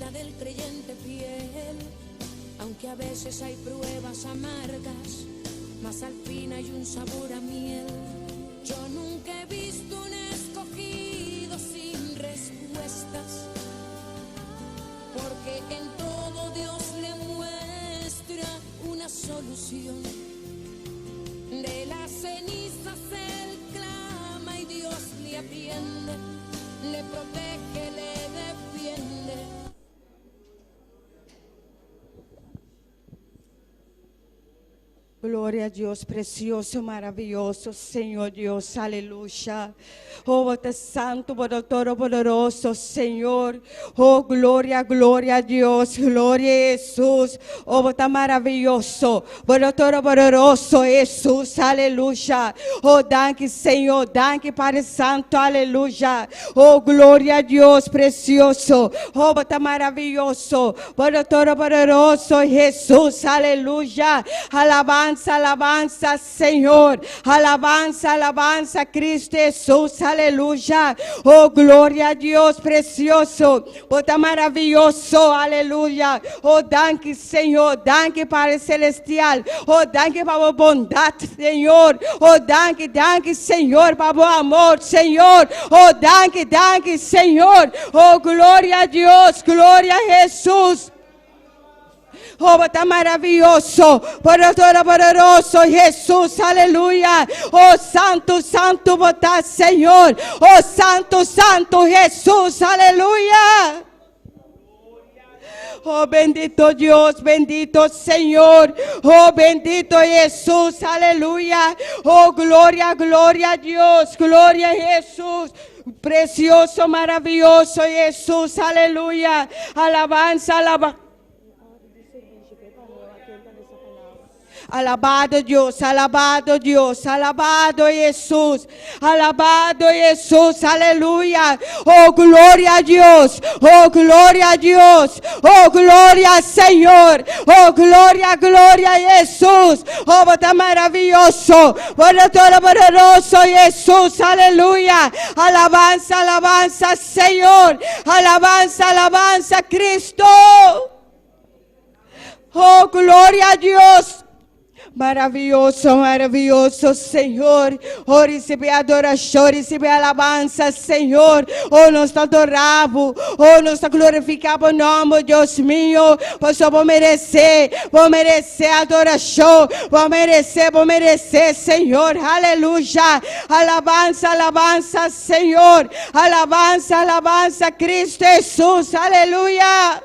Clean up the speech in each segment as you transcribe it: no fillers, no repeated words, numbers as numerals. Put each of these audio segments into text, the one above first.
Del creyente fiel, aunque a veces hay pruebas amargas, mas al fin hay un sabor a miel. Yo nunca he visto un escogido sin respuestas, porque en todo Dios le muestra una solución. De las cenizas él clama y Dios le atiende, le protege, le defiende. Glória a Deus, precioso, maravilhoso, Senhor Deus, aleluia. Oh, você santo, todo poderoso, Senhor. Oh, glória, glória a Deus, glória a Jesus. Oh, você maravilhoso, todo poderoso, Jesus, aleluia. Oh, danke, Senhor, danke, Pai Santo, aleluia. Oh, glória a Deus, precioso. Oh, você maravilhoso, todo poderoso, Jesus, aleluia. Alabanza. Alabanza, Senhor, alabanza, alabanza, Cristo Jesus, aleluia. Oh, glória a Deus, precioso, oh, tá maravilhoso, aleluia. Oh, danke, Senhor, danke, Pai Celestial, oh, danke, para a bondade, Senhor, oh, danke, danke, Senhor, para o amor, Senhor, oh, danke, danke, Senhor, oh, glória a Deus, glória a Jesus. Oh, está maravilhoso, poderoso, Jesus, aleluia. Oh, santo, santo, bota, Senhor. Oh, santo, santo, Jesus, aleluia. Oh, bendito Dios, bendito Señor. Oh, bendito Jesús, aleluya. Oh, gloria, gloria a Dios, gloria a Jesús. Precioso, maravilloso Jesús, aleluya. Alabanza, alabanza. Alabado Dios, alabado Dios, alabado Jesús, aleluya. Oh, gloria a Dios, oh, gloria a Dios, oh, gloria al Señor, oh, gloria, gloria a Jesús, oh, está maravilloso, bueno, todo poderoso Jesús, aleluya. Alabanza, alabanza, Señor, alabanza, alabanza, Cristo. Oh, gloria a Dios. Maravilhoso, maravilhoso, Senhor. Oh, receber adoração, receber alabança, Senhor. Oh, nós te adoramos. Oh, nós te glorificamos o nome, Deus meu. Pois vou merecer adoração. Vou merecer, Senhor. Aleluia. Alabança, alabança, Senhor. Alabança, alabança, Cristo Jesus. Aleluia.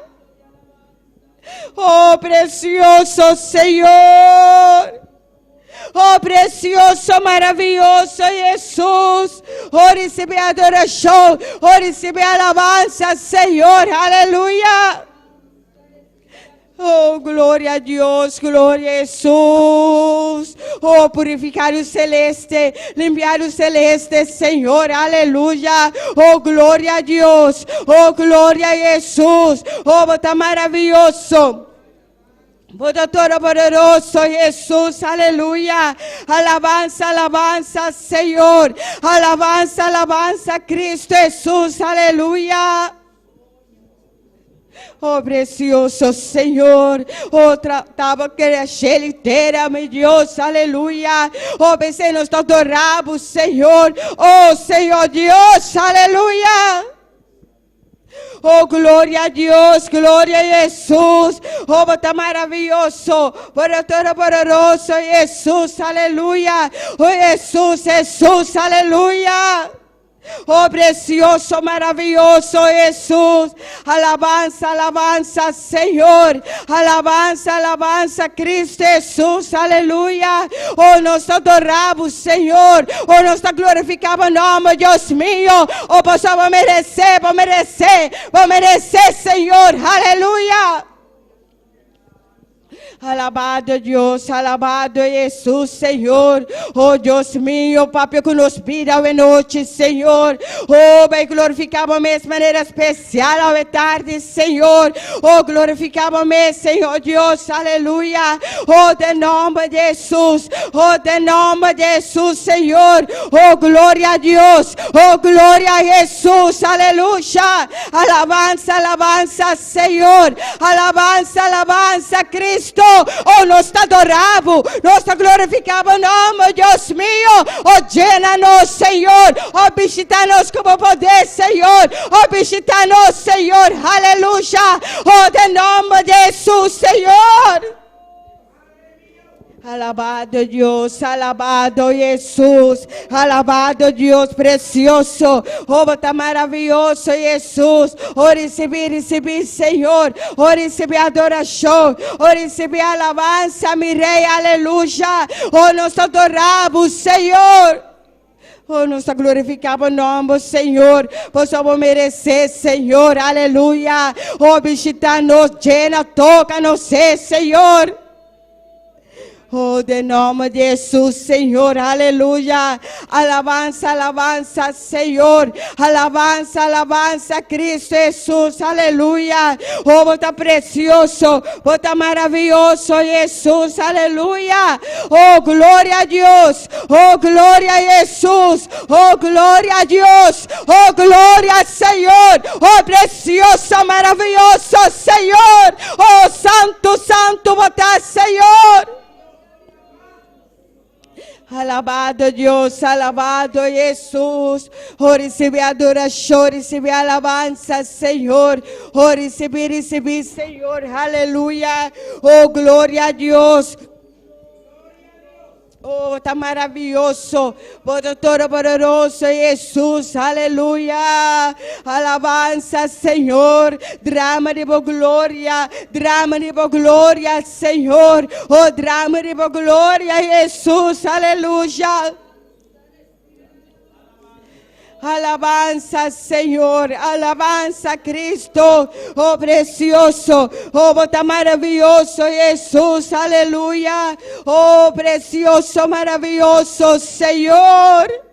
Oh, precioso Señor. Oh, precioso, maravilloso Jesús. Oh, recibe adoración. Oh, recibe alabanza, Señor. Aleluya. Oh, glória a Deus, glória a Jesus. Oh, purificário celeste, limpiário celeste, Senhor, aleluia. Oh, glória a Deus, oh, glória a Jesus. Oh, está maravilhoso. Todo poderoso Jesús, aleluya. Alabanza, alabanza, Señor. Alabanza, alabanza, Cristo Jesús, aleluya. Oh, precioso Senhor, oh, tratava que a cheia inteira, meu Deus, aleluia. Oh, pensei nos adoramos, Senhor, oh, Senhor Deus, aleluia. Oh, glória a Deus, glória a Jesus. Oh, está maravilhoso, poderoso Jesus, aleluia. Oh, Jesus, Jesus, aleluia. Oh, precioso, maravilloso Jesús. Alabanza, alabanza, Señor. Alabanza, alabanza, Cristo Jesús. Aleluya. Oh, nos adoramos, Señor. Oh, nos glorificamos, nome, Dios mío. Oh, pues vamos a merecer, Señor. Aleluya. Alabado Deus, alabado Jesus, Senhor. Oh, Deus meu, Papai, que nos pira à noite, Senhor. Oh, bem, glorificamos de maneira especial à tarde, Senhor. Oh, glorificamos, Senhor Deus, aleluia. Oh, de nome de Jesus, oh, de nome de Jesus, Senhor. Oh, glória a Deus, oh, glória a Jesus, aleluia. Alabanza, alabanza, Senhor. Alabanza, alabanza, Cristo. Oh, nós te adoramos, nós te glorificamos, nome, Deus meu. Oh, llena-nos, Senhor. Oh, visita-nos como poder, Senhor. Oh, visita-nos, Senhor. Aleluia. Oh, de nome de Jesus, Senhor. Alabado Deus, alabado Jesus, alabado Deus precioso, oh, está maravilhoso Jesus, oh, receber, Senhor, oh, receber adoração, oh, receber alabança, meu Rei, aleluia, oh, nós adoramos, Senhor. Oh, nós glorificamos o nome, Senhor. Pois vamos merecer, Senhor, aleluia. Oh, visita-nos, llena, toca-nos, Senhor. Oh, de nome de Jesus, Senhor, aleluia. Alabanza, alabanza, Senhor. Alabanza, alabanza, Cristo Jesus, aleluia. Oh, está precioso, está maravilhoso, Jesus, aleluia. Oh, glória a Deus, oh, glória a Jesus, oh, glória a Deus, oh, glória ao Senhor. Oh, precioso, maravilhoso, Senhor. Oh, santo, santo, botar, Senhor. Alabado Deus, alabado Jesus. Oh, receber adoração, receber alabança, Senhor. Oh, receber, Senhor. Aleluia. Oh, glória a Deus. Oh, está maravilhoso, todo poderoso Jesus, aleluia. Alabanza, Senhor. Drama de glória, Senhor. Oh, drama de glória, Jesus, aleluia. Alabanza, Senhor, alabanza, Cristo, oh, precioso, oh, está maravilhoso, Jesus, aleluia, oh, precioso, maravilhoso, Senhor.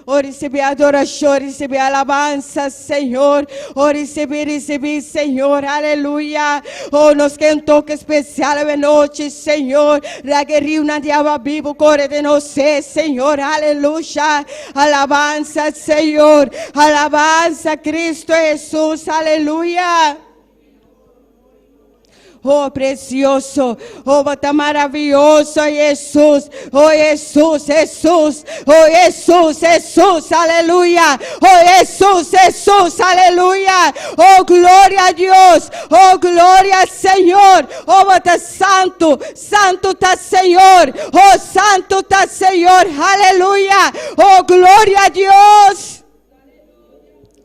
Oh, receber adoração, receber alabança, Senhor. Oh, receber, Senhor, aleluia. Oh, nos quer toque especial à noite, Senhor. Regueriu na diaba vivo, corre de nós, Senhor, aleluia. Alabança, Senhor, alabança, Cristo Jesus, aleluia. Oh, precioso, oh, está maravilhoso, Jesus, oh, Jesus, Jesus, oh, Jesus, Jesus, aleluia, oh, Jesus, Jesus, aleluia, oh, glória a Deus, oh, glória ao Senhor, oh, está santo, santo está Senhor, oh, santo está Senhor, aleluia, oh, glória a Deus.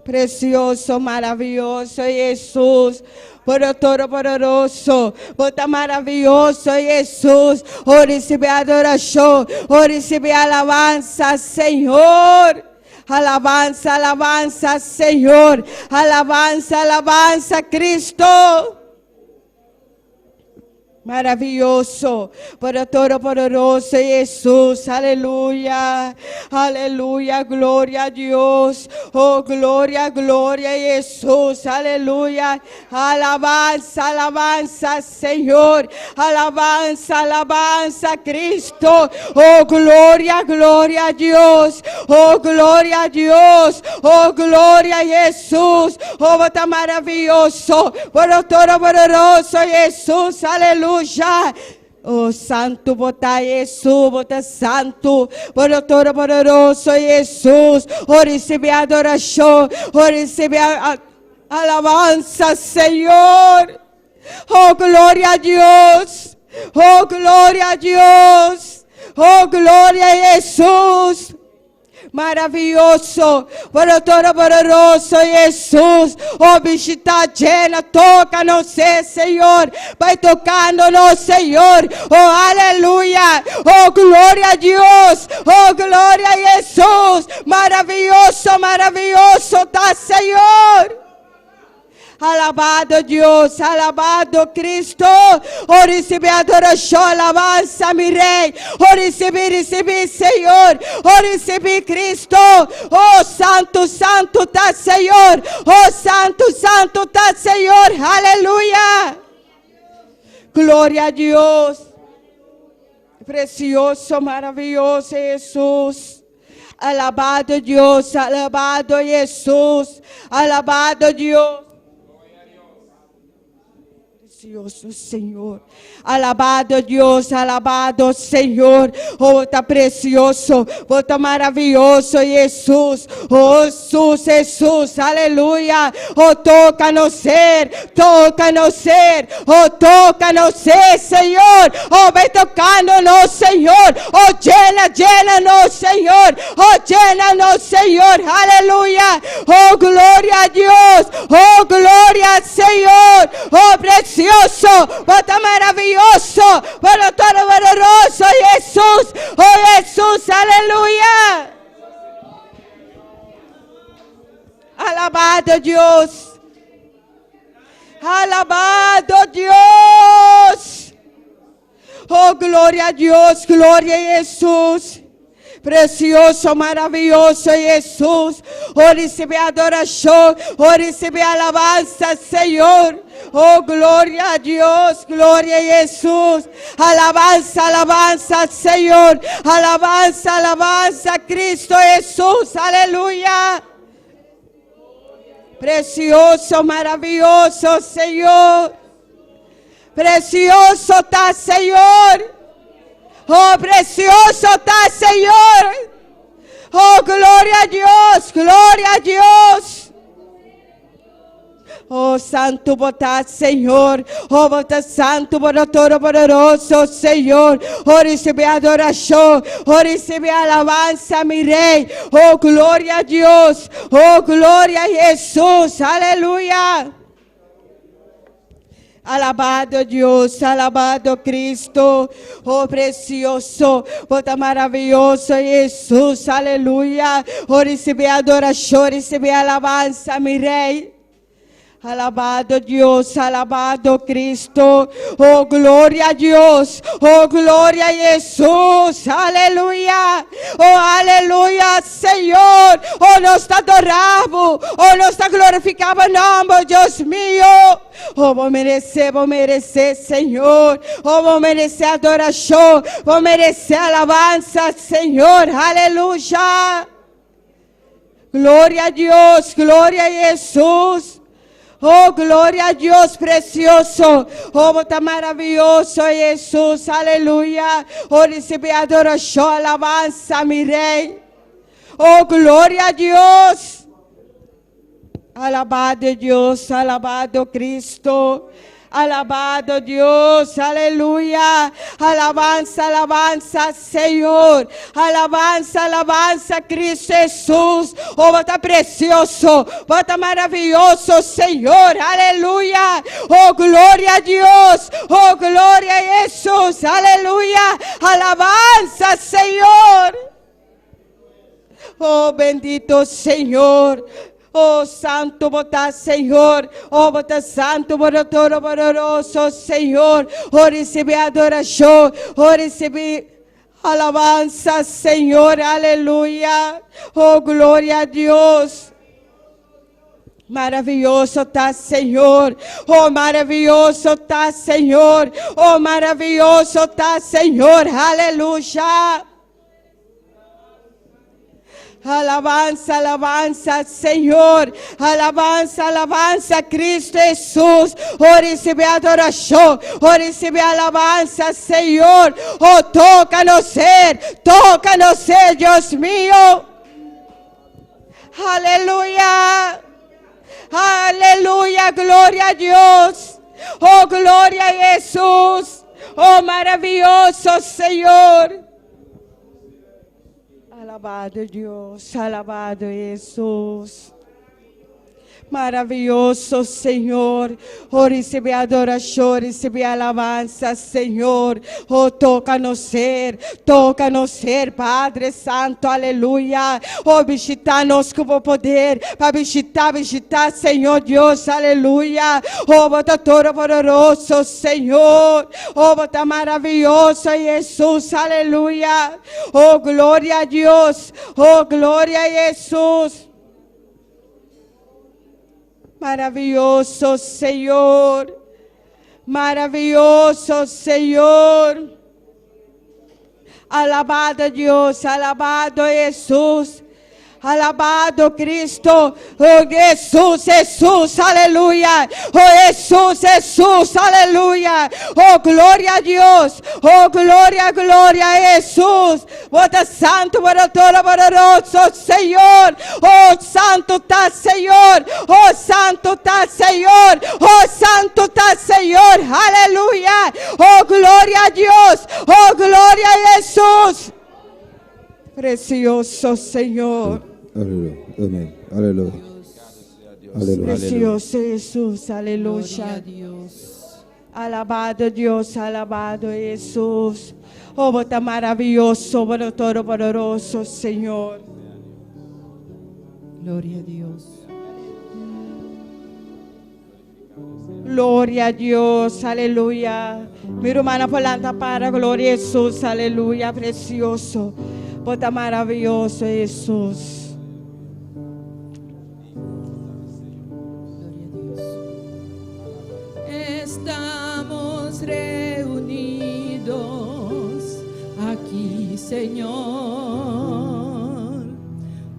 Precioso, maravilhoso Jesus. Por todo poderoso, por tá maravilhoso, Jesus. Oh, receber adoração, oh, receber alabança, Senhor. Alabanza, alabanza, Senhor. Alabanza, alabanza, Cristo. Maravilhoso, por todo poderoso Jesus, aleluia, aleluia, glória a Deus, oh glória, glória a Jesus, aleluia, alabanza, alabanza, Senhor, alabanza, alabanza, Cristo, oh glória, glória a Deus, oh glória a Deus, oh glória a Jesus, oh bota maravilhoso, por todo poderoso Jesus, aleluia. Oh santo, bota Jesus, bota santo, por todo poderoso Jesus, oh receber adoração, oh receber alabança, Senhor, oh glória a Deus, oh glória a Deus, oh glória a Jesus. Maravilhoso, por todo poderoso Jesus, oh visita llena, toca no sé, Senhor, vai tocando no Senhor, oh aleluia, oh glória a Deus, oh glória a Jesus, maravilhoso, maravilhoso tá Senhor. Alabado Deus, alabado Cristo, oh receber adoração, alabança, meu Rei, oh receber, Senhor, oh receber Cristo, oh santo, santo tá Senhor, oh santo, santo tá Senhor, aleluia, glória a Deus, precioso, maravilhoso Jesus. Alabado Deus, alabado Jesus, alabado Deus. Precioso Senhor, alabado Deus, alabado Senhor, oh tá precioso, oh tá maravilhoso Jesus, oh Jesus, Jesus, aleluia, oh toca no ser, oh toca no ser, Senhor, oh vai tocando no Senhor, oh llena no Senhor, oh llena no Senhor, aleluia, oh glória a Deus, oh glória ao Senhor, oh precioso, bota maravilhoso, para todo poderoso Jesus, oh Jesus, aleluia. Alabado Deus, alabado Deus, oh glória a Deus, glória a Jesus. Precioso, maravilhoso Jesus, oh receber adoração, oh receber alabança, Senhor, oh glória a Deus, glória a Jesus, alabança, alabança, Senhor, alabança, alabança, Cristo Jesus, aleluia. Precioso, maravilhoso, Senhor, precioso tá, Senhor. Oh, precioso tá, Senhor. Oh, glória a Deus, glória a Deus. Oh, santo bota, Senhor. Oh, bota santo, bota todo poderoso, Senhor. Oh, receber adoração. Oh, receber alabança, meu Rei. Oh, glória a Deus. Oh, glória a Jesus. Aleluia. Alabado Deus, alabado Cristo, oh precioso, oh tá maravilhoso Jesus, aleluia, oh receber adoração, receber alabança, meu Rei. Alabado Deus, alabado Cristo, oh glória a Deus, oh glória a Jesus, aleluia, oh aleluia, Senhor, oh nós te adoramos, oh nós te glorificamos, nome, Deus meu, oh vou merecer, Senhor, oh vou merecer adoração, vou merecer alabança, Senhor, aleluia, glória a Deus, glória a Jesus. Oh, glória a Deus precioso. Oh, tá maravilhoso, Jesus. Aleluia. Oh, receber adoração, alabança, meu Rei. Oh, glória a Deus. Alabado Deus, alabado Cristo. Alabado Dios, aleluya. Alabanza, alabanza, Señor. Alabanza, alabanza, Cristo Jesús. Oh, bota precioso, bota maravilloso, Señor. Aleluya. Oh, gloria a Dios. Oh, gloria a Jesús. Aleluya. Alabanza, Señor. Oh, bendito Señor. Oh, santo bota, Senhor. Oh, bota santo, bota todo poderoso, Senhor. Oh, recebi adoração. Oh, recebi alabança, Senhor. Aleluia. Oh, glória a Deus. Maravilhoso tá, Senhor. Oh, maravilhoso tá, Senhor. Oh, maravilhoso tá, Senhor. Aleluia. Alabanza, alabanza, Senhor. Alabanza, alabanza, Cristo Jesus. Oh, recebi adoração. Oh, recebi alabanza, Senhor. Oh, toca-nos ser, Deus mío. Aleluia. Aleluia, glória a Deus. Oh, glória a Jesus. Oh, maravilhoso, Senhor. Alabado Deus, alabado Jesus. Maravilhoso, Senhor. Oh, recebi adoração, recebi alabança, Senhor. Oh, toca-nos ser, Padre Santo, aleluia. Oh, visitar-nos com o poder, para visitar, Senhor Deus, aleluia. Oh, bota todo poderoso, Senhor. Oh, bota maravilhoso, Jesus, aleluia. Oh, glória a Deus, oh, glória a Jesus. Maravilhoso Senhor, maravilhoso Senhor. Alabado Deus, alabado Jesus. Alabado Cristo, oh Jesus, Jesus, aleluia, oh Jesus, Jesus, aleluia, oh glória a Deus, oh glória, glória a Jesus, bota santo, bota todo poderoso, Senhor, oh santo tá Senhor, oh santo tá Senhor, oh santo tá Senhor, aleluia, oh glória a Deus, oh glória a Jesus, precioso Senhor. Aleluya, amén, aleluya. Aleluya. Precioso Jesus, aleluia. Alabado Deus, alabado Jesus. Oh, bota maravilhoso, bota todo poderoso, Senhor. Gloria a Dios. Glória a Deus, aleluia. Mi hermana Polanta para, glória a Jesus, aleluia, precioso. Bota maravilhoso, Jesus. Estamos reunidos aquí, Señor,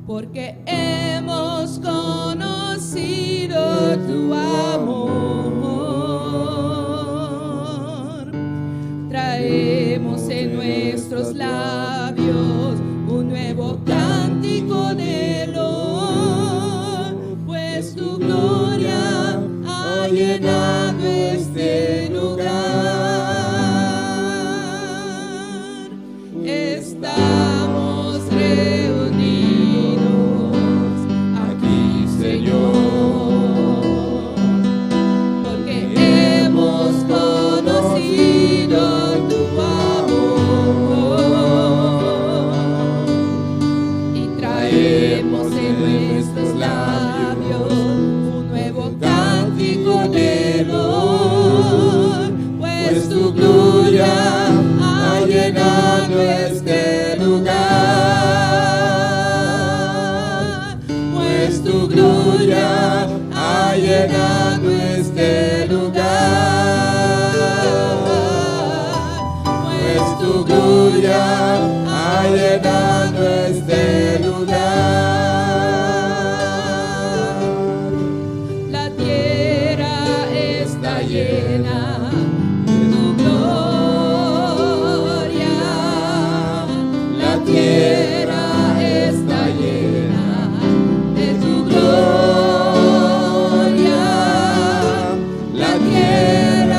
porque hemos conocido tu amor. Traemos en nuestros labios un nuevo cántico de loor, pues tu gloria ha llenado este lugar. Estamos reunidos aquí, Señor, porque hemos conocido tu amor y traemos en nuestros labios un nuevo cántico de loor, pues tu gloria ha llenado este lugar, pues tu gloria ha llenado este lugar, pues tu gloria ha llenado este lugar. La tierra está llena de tu gloria. La tierra está llena de tu gloria. La tierra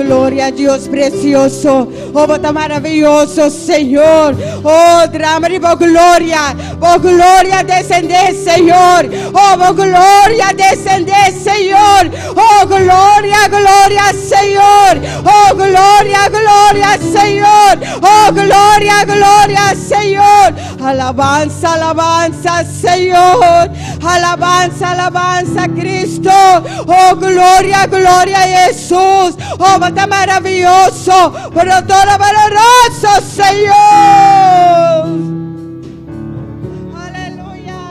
gloria a Dios precioso. Oh, bota maravilloso, Señor. Oh, drama de gloria. Oh, gloria descender, Señor. Oh, gloria descender, Señor. Oh, gloria, gloria, Señor. Oh, gloria, gloria, Señor. Oh, gloria, gloria, Señor. Alabanza, alabanza, Señor. Alabanza, alabanza, Cristo. Oh, gloria, gloria a Jesús. Oh, bota maravilloso. Pero todo valoroso, Señor. Aleluya.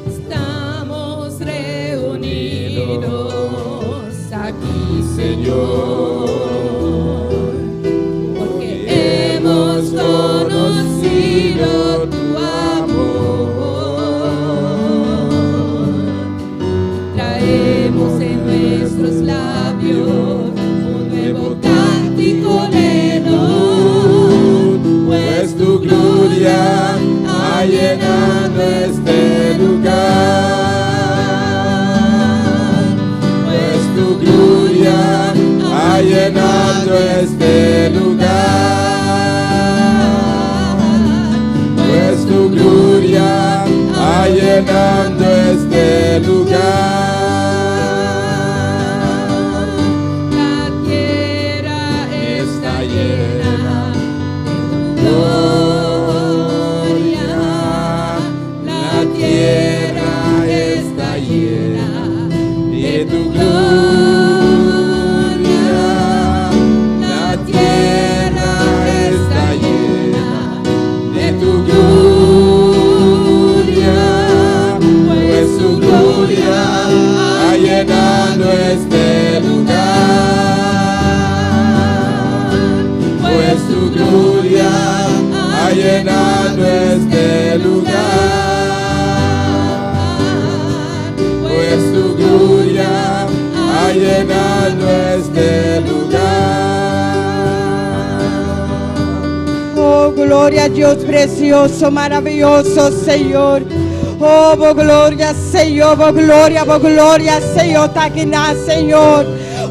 Estamos reunidos aquí, Señor, porque hemos conocido tu amor. Traemos en nuestros labios un nuevo cántico lleno, pues tu gloria ha llenado este lugar, pues tu gloria ha llenado este lugar, pues tu gloria ha llenado este lugar. La tierra está llena de tu gloria, la tierra está llena de tu gloria, la tierra está llena de tu gloria, pues su gloria ha llenado este lugar, pues su gloria ha llenado este lugar, pues su gloria ha llenado este lugar. Oh, gloria a Dios precioso, maravilloso, Señor. Oh, gloria, Señor, gloria, Señor, está aquí, Señor.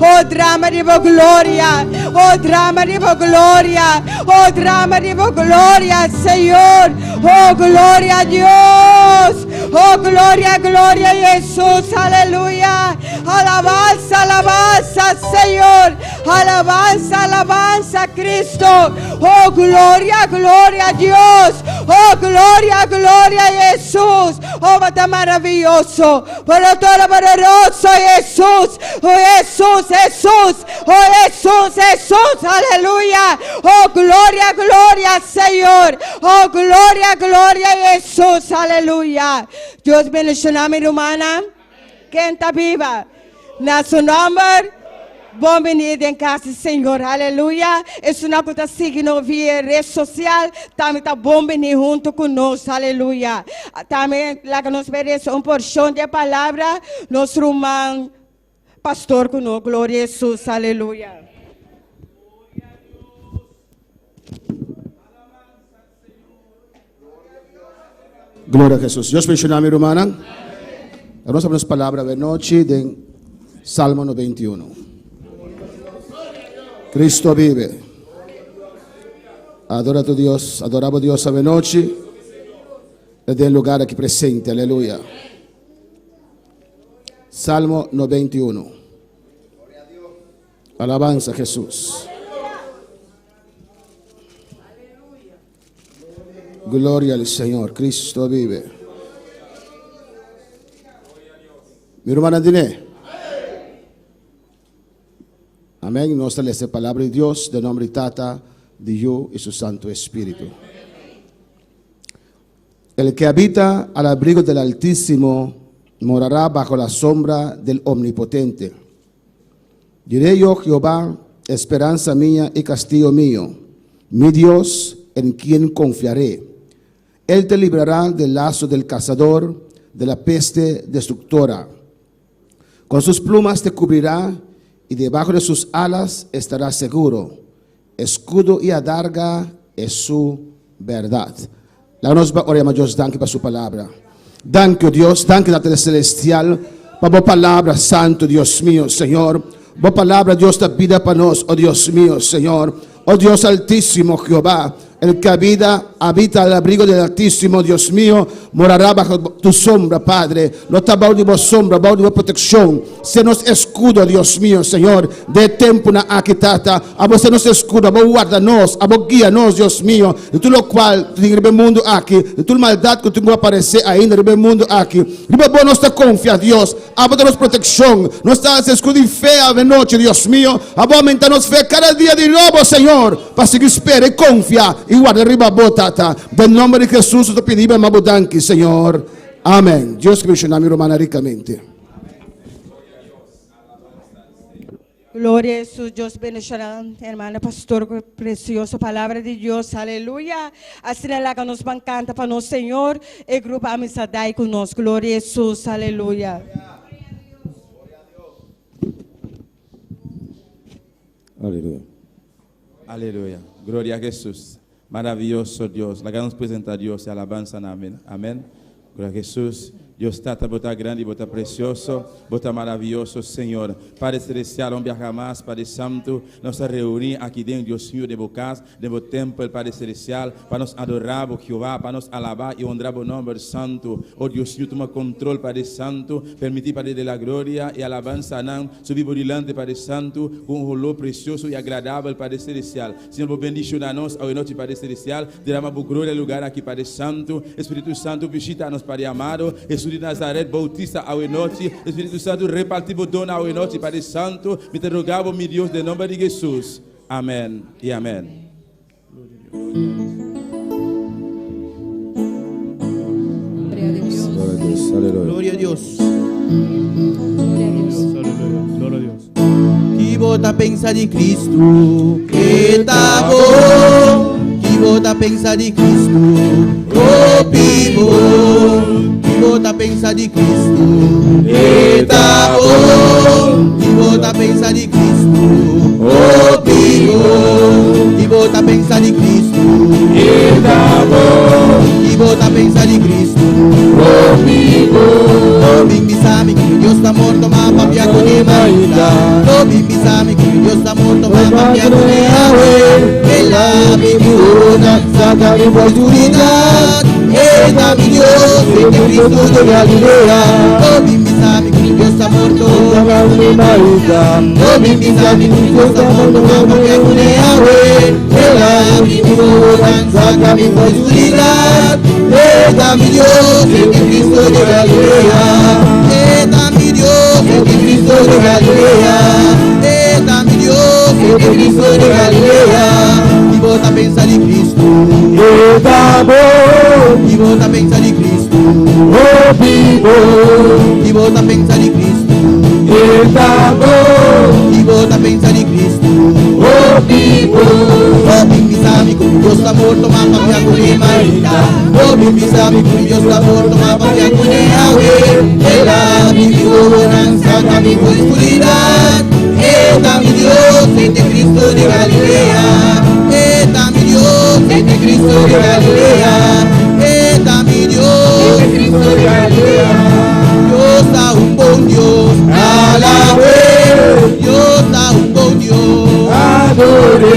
Oh, drama de gloria, oh, drama de gloria, oh, drama de gloria, Señor. Oh, gloria a Dios. Oh, gloria, gloria a Jesús, aleluya. Alabanza, alabanza, Señor. Alabanza, alabanza, Cristo. Oh, gloria, gloria a Dios. Oh, gloria, gloria a Jesús. Oh, está maravilloso. Pero todo poderoso Jesús. Oh, Jesús, Jesús. Oh, Jesús, Jesús. Aleluya. Oh, gloria, gloria, Señor. Oh, gloria, gloria a Jesús. Aleluya. Dios bendiga a mi hermana. Quem está viva. Na seu nome. Bem-vindo em casa, Senhor, aleluia. Isso não está seguindo via rede social, também está bem-vindo junto conosco, aleluia. Também, lá que nos merece uma porção de palavra, nosso irmão, pastor conosco, glória a Jesus, aleluia. Glória a Jesus. Deus bendiga a minha irmã. Vamos a ver a palavra de noite de Salmo 91. Cristo vive. Adora a tu Dios, adoramos a Dios esta noche desde el lugar aquí presente, aleluya. Salmo 91. Alabanza a Jesús. Gloria al Señor, Cristo vive. Mi hermana Diné. Amén. Nos da esta palabra de Dios, de nombre Tata, de Hijo y su Santo Espíritu. El que habita al abrigo del Altísimo morará bajo la sombra del Omnipotente. Diré yo, Jehová, esperanza mía y castillo mío, mi Dios, en quien confiaré. Él te librará del lazo del cazador, de la peste destructora. Con sus plumas te cubrirá y debajo de sus alas estarás seguro. Escudo y adarga es su verdad. La nos va a orar, Dios, danke para su palabra. Danke, Dios, danke, Padre Celestial, para boa palavra, Santo Deus mío, Senhor. Boa palavra, Deus da vida para nós, oh Deus mío, Senhor. Oh Dios Altísimo, Jehová, el que habita al abrigo del Altísimo, Dios mío, morará bajo tu sombra, Padre. No está bajo de vos sombra, bajo de vos protección. Se nos escudo, Dios mío, Señor, de tempo na aquitata. A você nos escuda, a vos guarda-nos, a vos guia-nos, Deus mío. De tudo o qual tu tem no mundo aqui, de toda maldade que tu vai aparecer ainda no mundo aqui. Riba bom nós te confia, Deus. A vos nos proteção, nós estamos escudo e fé a noite, Deus mío. A vos aumentar nos fé cada dia de novo, Senhor, para seguir espera e confia e guarda riba botata. Em nome de Jesus, eu te pedimos mabudanki, Senhor. Amém. Deus que me chama romana ricamente. Gloria a Jesús, Dios bendicionará, hermana pastor, preciosa palabra de Dios, aleluya. Así la que nos canta para nosotros, Señor, el grupo Amistad con nosotros, gloria a Jesús, aleluya. Aleluya. Aleluya. Gloria a Jesús. Maravilloso Dios. La que nos presenta a Dios y alabanza. Amén. Amén. Gloria a Jesús. Deus está bota grande, bota precioso, bota maravilhoso, Senhor. Padre Celestial, um viajar mais, Padre Santo, nós nos reunir aqui dentro, Deus Senhor, de casa, de o templo, Padre Celestial, para nos adorar, o Jeová, para nos alabar e honrar o nome Santo. Oh Deus Senhor, toma controle, Padre Santo, permitir, Padre de la glória e alabança, não, subir por delante, Padre Santo, com um olor precioso e agradável, Padre Celestial. Senhor, vou bendicionar nós, ao noite, Padre Celestial, derrama por glória lugar aqui, Padre Santo, Espírito Santo, visita-nos, Padre amado, Jesus de Nazaré, Bautista ao noite, Espírito Santo, repartivo dona ao noite, Padre Santo, me te rogava, meu Deus, em nome de Jesus. Amém e amém. Glória a Deus. Glória a Deus. Gloria a Dios. Glória a Deus. Que bota pensa de Cristo, que tá bom. Que bota pensa de Cristo, oh vivo. Que bota pensa de Cristo, que tá bom. Que bota pensa de Cristo, oh vivo. Que bota pensa de Cristo, que tá bom. Que bota pensa de Cristo, oh vivo. Oh bimbi sabe que Deus está morto, mas papia com ele ainda. Oh bimbi sabe que Deus está morto, mas papia com ele ainda. Ela me muda, saca mi oportunidade. Ela me Deus, de Cristo de Galileia. Oh bimbi sabe que Deus está morto, mas papia com ele ainda. Oh bimbi sabe que Deus está morto, mas papia com ele ainda. Ela me muda, saca mi oportunidade. Ela me Deus, de Cristo de Galileia. Ela me Deus, de Cristo de Galileia. Ela me Deus, de Cristo de Galileia. Que bota pensa de Cristo, Está bom, que bota pensa de Cristo, oh vivo. que bota pensa de Cristo, Está bom, que bota pensa de Cristo. oh vivo. Oh bimbi sabe que Deus está morto, mas papia com ele ainda. Oh bimbi sabe que Deus está morto, mas papia com ele ainda. Ela me segurança, caminho com escuridade. Eita mi Deus, entre Cristo de Galileia. Eita mi Deus, entre Cristo de Galileia. Eita mi Deus, entre Cristo de Galileia. Deus está bom Deus, alabei. Deus está bom Deus, Adorei,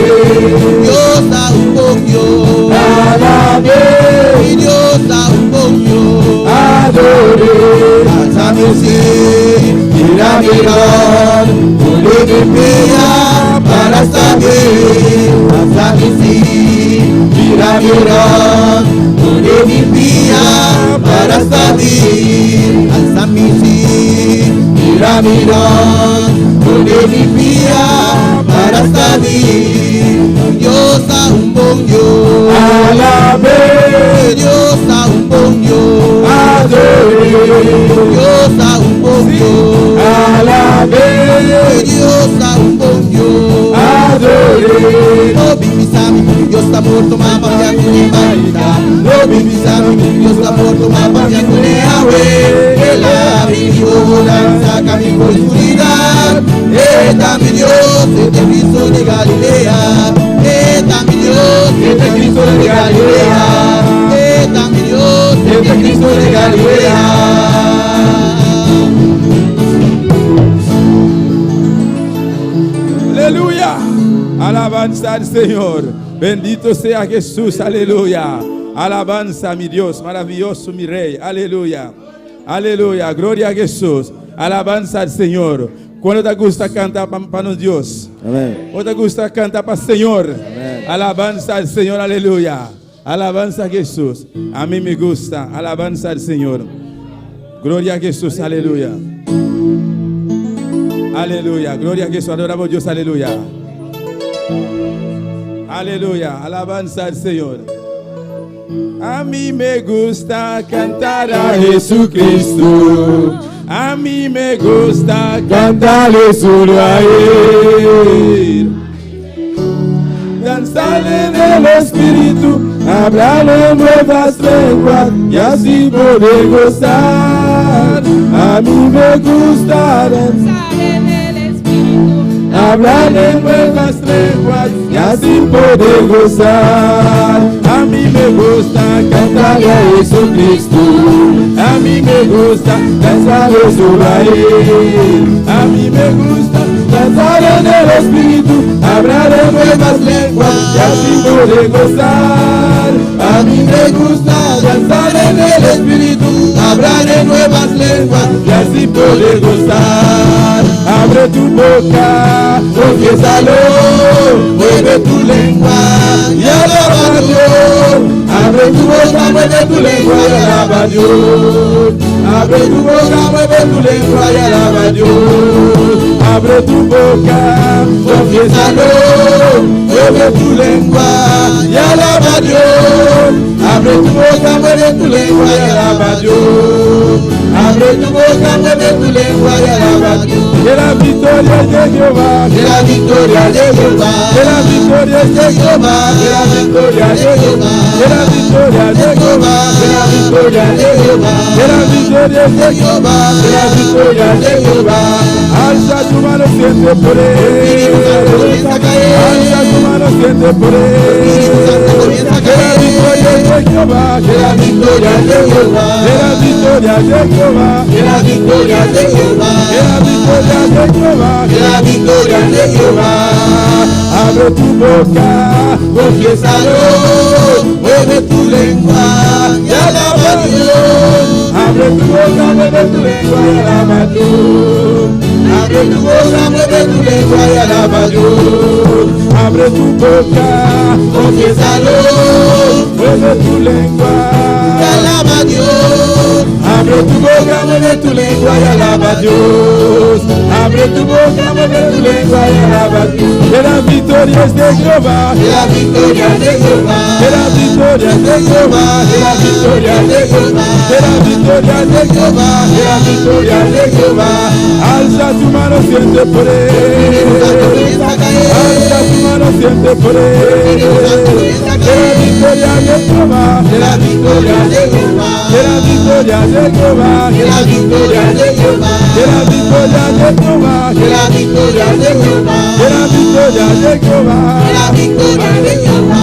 Deus está bom Deus, alabei, Deus está bom Deus, adorei. alça-me Mira mirar, Olivia para saber, sabe sim. mira mirar, Olivia para saber, alça-me sim. mira mirar, Olivia para saber, Deus é bom Deus, alabei, Deus é bom Deus, adorei, Deus é bom Deus, alabei, Deus é bom Deus, adorei. oh bimbi sabe que Deus está morto, mas papia com ele ainda. Oh bimbi sabe que Deus está morto, mas papia com ele ainda. Ela me segurança, caminho com escuridade. Eita mi Deus, entre Cristo de Galileia. Eita mi Deus, entre Cristo de Galileia. Eita mi Deus, entre Cristo de Galileia. Alabanza al Señor. Bendito sea Jesús. Aleluya. Alabanza a mi Dios. Maravilloso mi Rey. Aleluya. Aleluya. Gloria a Jesús. Alabanza al Señor. Quando te gusta cantar para o Deus. Amém. Ou te gusta cantar para o Senhor. Amém. Alabanza al Señor. Aleluya. Alabanza a Jesús. A mí me gusta. Alabanza al Señor. Gloria a Jesús. Aleluya. Aleluya. Gloria a Jesús. Adoramos a Dios. Aleluya. Aleluya. Alabanza al Señor. A mí me gusta cantar a Jesucristo. A mí me gusta cantarle solo a Él. Danzarle en el Espíritu, hablarle nuevas lenguas y así poder gozar. A mí me gusta danzar en el Espíritu, hablarle nuevas lenguas y así poder gozar. A mí me gusta cantarle a Jesucristo. A mí me gusta danzarle solo a Él. A mí me gusta danzar en el Espíritu, hablar en nuevas lenguas y así poder gozar. A mí me gusta danzar en el Espíritu, hablar en nuevas lenguas y así poder gozar. Abre tu boca, confiésalo, mueve tu lengua y alaba a Dios. Abre tu boca, mueve tu lengua y alaba a Dios. Abre tu boca, mueve tu lengua y alaba a Dios. Abre tu boca, confiésalo, mueve tu lengua y alaba a Dios. Abre tu boca, mueve tu lengua y alaba a Dios. Abre tu boca, mueve tu lengua y alaba a Dios. Que la victoria es de Jehová, que la victoria es de Jehová, que la victoria es de Jehová, que la victoria es de Jehová, que la victoria es de Jehová, que la victoria es de Jehová, que la victoria es de Jehová, que la victoria es de Jehová. Alza tu mano, siente por Él. Alza tu mano, siente por Él. Que la victoria es de Jehová, que la victoria es de Jehová, que la victoria es de Jehová, que la victoria es de Jehová, que la victoria es de Jehová, que la victoria es de Jehová. Abre tu boca, confiésalo, mueve tu lengua y alaba a Dios. Abre tu boca, mueve tu lengua y alaba a Dios. Abre tu boca, mueve tu lengua y alaba a Dios. Abre tu boca, confiésalo, mueve tu lengua y alaba a Dios. Abre tu boca, mueve tu lengua y alaba a Dios. Abre tu boca, mueve tu lengua y alaba a Dios. Que la victoria es de Jehová, que la victoria es de Jehová, que la victoria es de Jehová, que la victoria es de Jehová, que la victoria es de Jehová, que la victoria es de Jehová. Alza tu mano, siente por Él. Alza tu mano, siente por Él. Que la victoria es de Jehová, que la victoria es de Jehová, que la victoria es de Jehová, que la victoria es de Jehová, que la victoria es de Jehová, que la victoria es de Jehová, que la victoria es de Jehová, que la victoria es de Jehová.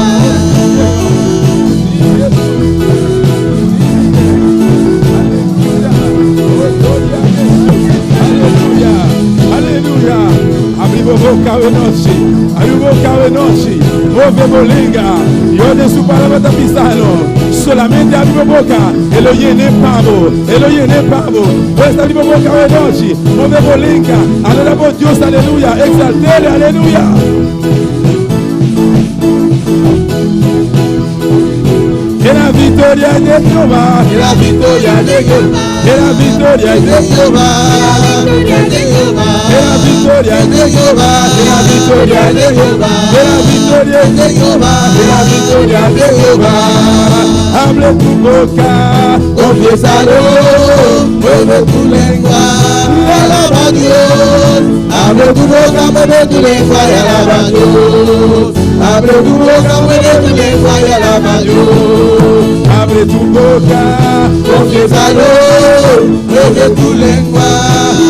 Aleluya, aleluya. Abrimos boca venosi, abrimos boca venosi, move bolinga, y ode su palabra pisano. Solamente abrimos boca, Elohim nem pavo, Elohim nem pavo. Pues abrimos boca venosi, move bolinga, adoramos a Dios, aleluya, exaltele, aleluya. Que la victoria es de Jehová, que la victoria es de Jehová, que la victoria es de Jehová, que la victoria es de Jehová, que la victoria es de Jehová, que la victoria es de Jehová, que la victoria es de Jehová. Abre tu boca, confiésalo, mueve tu lengua y alaba a Dios. Abre tu boca, mueve tu lengua y alaba a Dios. Abre tu boca, mueve tu lengua y alaba a Dios. Abre tu boca, confiésalo, mueve tu lengua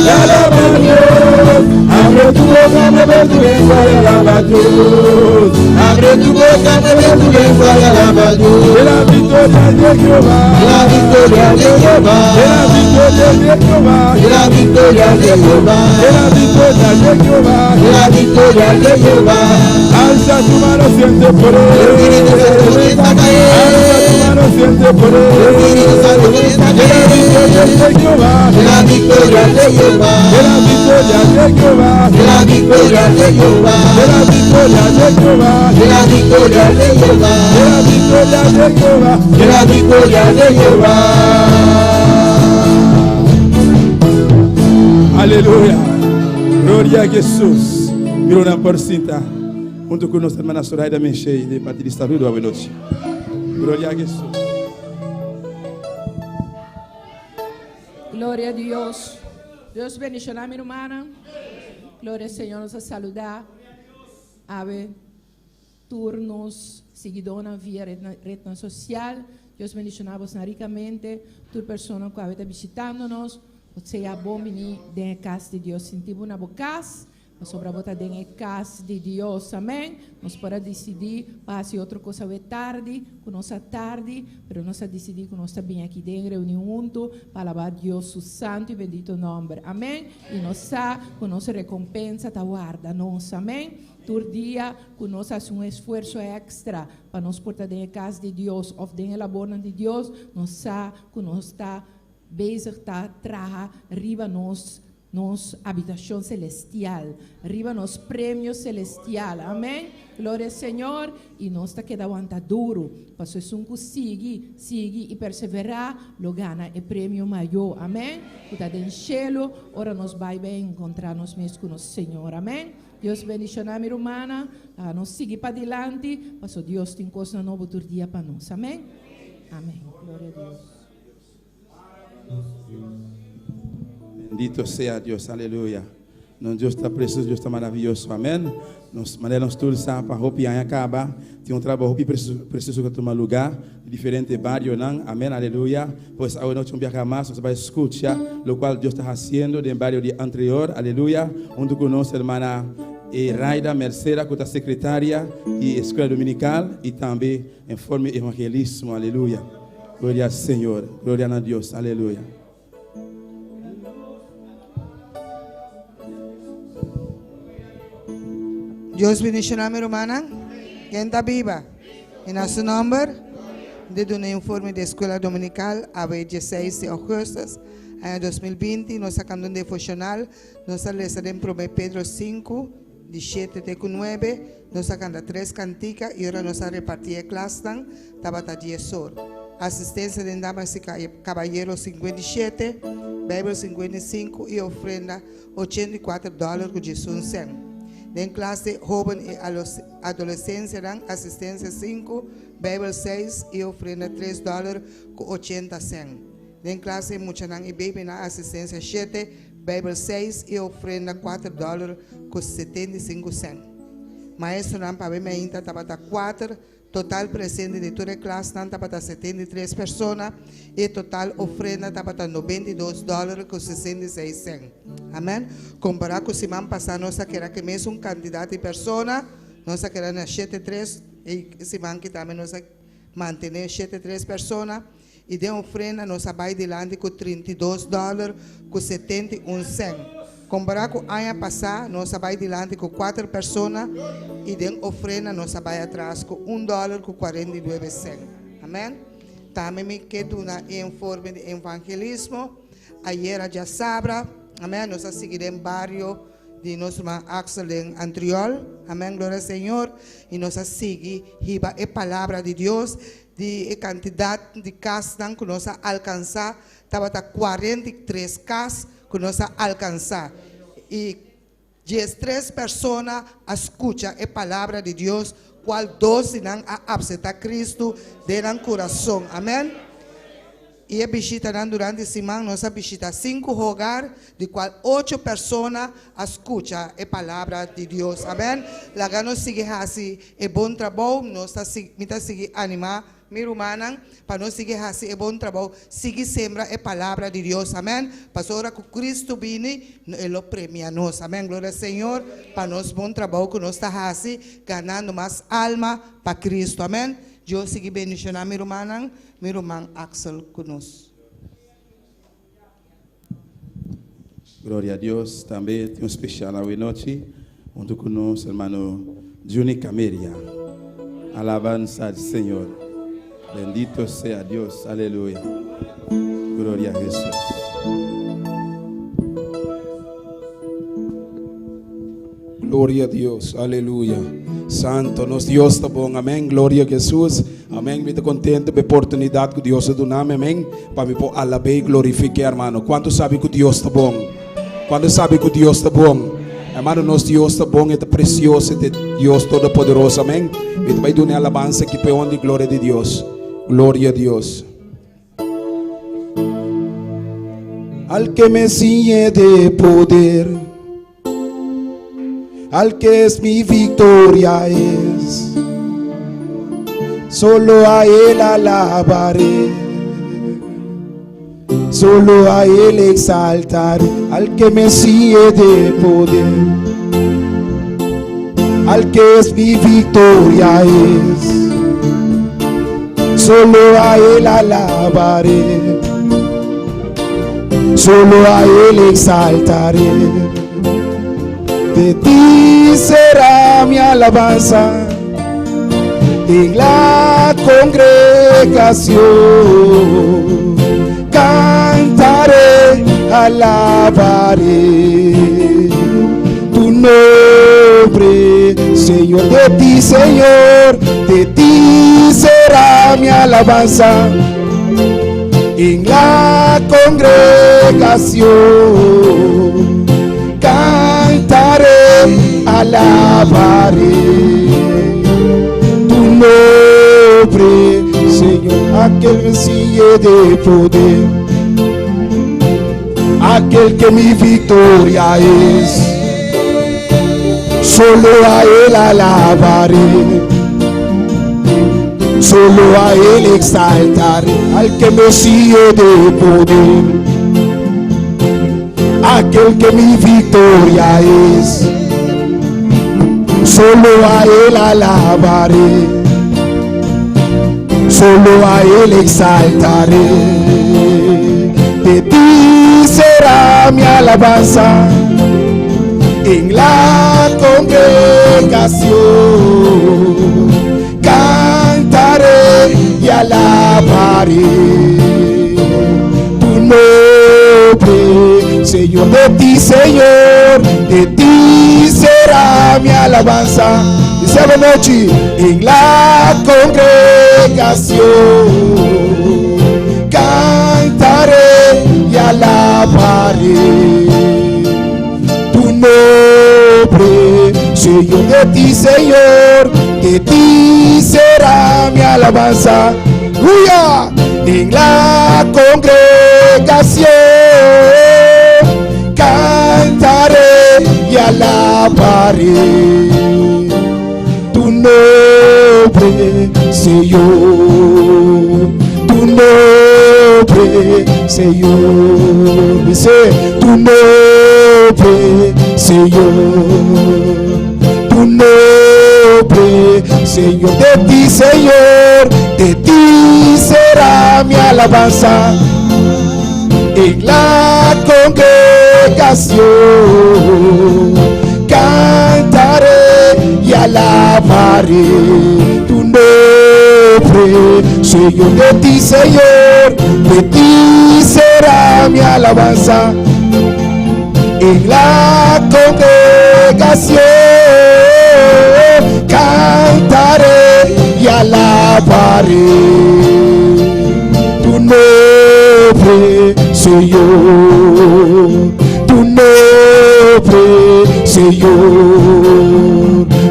y alaba a Dios. Abre tu boca, mueve tu lengua y alaba a Dios. Abre tu boca, mueve tu lengua y alaba a Dios. Que la victoria es de Jehová, que la victoria es de Jehová, que la victoria de Jehová. Y la victoria de Jehová. Y la victoria de Jehová. Y la victoria de Jehová. Alza tu mano, siente El poder. Espíritu Santo comienza a Alza tu caer. mano, siente El poder. Espíritu Santo comienza a Y la victoria caer. de Jehová. Y la victoria de Jehová. Y la victoria de Jehová. Y la victoria de Jehová. Y la victoria de Jehová. Y la victoria de Jehová. Y la victoria de Jehová. Y la victoria de Jehová. Aleluia. Glória a Jesus. Mirona por cinta. Junto com nossa irmã Soraya Menchei, de Batista Rio, boa noite. Glória a Jesus. Glória a Deus. Deus bendicionar minha irmã. Glória ao Senhor, nos saludar. Ave turnos, seguidona via rede social. Deus bendicionar vos ricamente. Toda pessoa que está visitando-nos. Você é bom menino dentro da casa de Deus. Sentimos na boca casa. Mas sobre a boca dentro da casa de Deus. Amém? Nós podemos decidir. Passe outra coisa é tarde. Com nossa tarde. Mas nós decidimos que nós estamos bem aqui dentro. Reunião junto. Para alabar Deus, o santo e bendito nome. Amém? E nós sabemos que nossa recompensa está guarda. Nós. Amém? Todo dia, que nós fazemos esforço extra para nós portar dentro da casa de Deus. Ou dentro da labor de Deus. Nós sabemos que nós está bezig está traga arriba nos habitação celestial, arriba nos prêmio celestial, amém? Glória ao Senhor, e nós está queda aguenta duro, para se um sigue e perseverar, lo gana o prêmio maior, amém? Está dentro do cielo, ora nós vai bem encontrar nos mesmos com o Senhor, amém? Deus bendicione a minha irmã, nós seguir para adiante, para Deus tem coisa nova todo dia para nós, amém? Amém, glória a Deus. Bendito sea Dios, aleluia. Nosso Deus está precioso, Deus está maravilhoso, amém. Nós mandamos todos para a roupa e acaba. Tem trabalho preciso que tomar lugar, diferente barrio, não? Amém, aleluia. Pois agora nós vamos mais, nós vamos escutar o qual Deus está fazendo no barrio anterior, aleluia. Junto com nossa irmã Raida Mercera, que é secretária e escola dominical, e também em forma de evangelismo, aleluia. Glória ao Senhor, glória a Deus, aleluia. Deus bendicionar minha irmã. Quem está viva? Em nosso nome, de um informe da escola dominical, a 16 de agosto de 2020, nós sacamos um devocional, nós lemos em 1 Pedro 5, de 7 até 9, nós sacamos 3 canticas e agora nós repartimos a classe, estava 10 horas. Assistência de damas e caballeros 57, Bíblia 55 e ofrenda $84 com Jesus sem. En clase joven y adolescencia dan asistencia 5, Bíblia 6 y ofrenda $3 con 80 cents. En clase muchanan y baby na asistencia 7, Bíblia 6 y ofrenda $4 con 75 cents. Maestro nan para me inta tabata 4. Total presente de toda a classe não estava 73 pessoas e total ofrenda estava $92 com 66 cents. Amém? Comparar com o semana passada, nós queremos que mesmo candidato de pessoa, nós queremos 73 e semana que também nós manter 73 pessoas e de ofrenda nós vai adiante com $32 com 71 cents. Comparar com o ano passado, nós vai adiante com 4 pessoas e de ofrenda nós vai atrás com $1 com 42 cents. Amém? Também me quedo na informe de evangelismo. Ayer já sabra, amém? Nós seguiremos em barrio de nosso irmão Axel em Antriol. Amém? Glória ao Senhor. E nós seguimos a palavra de Deus, de quantidade de casas que nós alcançar. Estava 43 casas que nós alcançar. E 13 pessoas escutam a palavra de Deus, qual 12 não aceitam Cristo dentro do coração. Amém? E a visita durante a semana, nós visitamos 5 lugares, de qual 8 pessoas escutam a palavra de Deus. Amém? Lá nós seguimos assim, é bom trabalho, nós seguimos animar. Minha irmã, para nós seguir assim, é bom trabalho, seguir sembra a palavra de Deus, amém? Para a hora que Cristo vem, Ele premia nós, amém? Glória ao Senhor, para nós bom trabalho que nós estamos assim, ganhando mais alma para Cristo, amém? Deus siga bendicionando minha irmã Axel conosco. Glória a Deus. Também tem especial hoje noite, junto conosco, hermano Juni Cameria. Alabanza al Señor. Bendito sea Dios. Aleluya. Gloria a Jesús. Gloria a Dios, aleluia. Santo, nosso Deus está bom, amém. Glória a Jesus, amém. Muito contente pela oportunidade que Deus nos dá, amém. Para me pôr alabar e glorificar, hermano. Quanto sabe que Deus está bom? Quanto sabe que Deus está bom? Hermano, nosso Deus está bom, é precioso, é Deus todo-poderoso, amém. E vai dar uma alabança que peão de glória de Deus. Glória a Deus. Al que me ciñe de poder, al que es mi victoria es, solo a Él alabaré, solo a Él exaltaré. Al que me sigue de poder, al que es mi victoria es, solo a Él alabaré, solo a Él exaltaré. De ti será mi alabanza en la congregación. Cantaré, alabaré tu nombre, Señor. De ti, Señor, de ti será mi alabanza en la congregación. Cantaré, alabaré tu nombre, Señor. Aquel que me sigue de poder, aquel que mi victoria es, solo a Él alabaré, solo a Él exaltaré. Al que me sigue de poder, aquel que mi victoria es, solo a Él alabaré, solo a Él exaltaré. De ti será mi alabanza en la congregación. Cantaré y alabaré tu nombre, Señor. De ti, Señor, de ti será mi alabanza. Dice la noche en la congregación. Cantaré y alabaré tu nombre, Señor. De ti, Señor, de ti será mi alabanza. ¡Aleluya! En la congregación cantaré y alabaré tu nombre, Señor. Tu nombre, Señor. Dice tu nombre, Señor. Tu nombre, Señor. De ti, Señor, de ti será mi alabanza en la congregación. Cantaré y alabaré tu nombre, Señor. De ti, Señor, de ti será mi alabanza en la congregación. Cantaré y alabaré tu nombre, Señor. Tu nombre, Señor.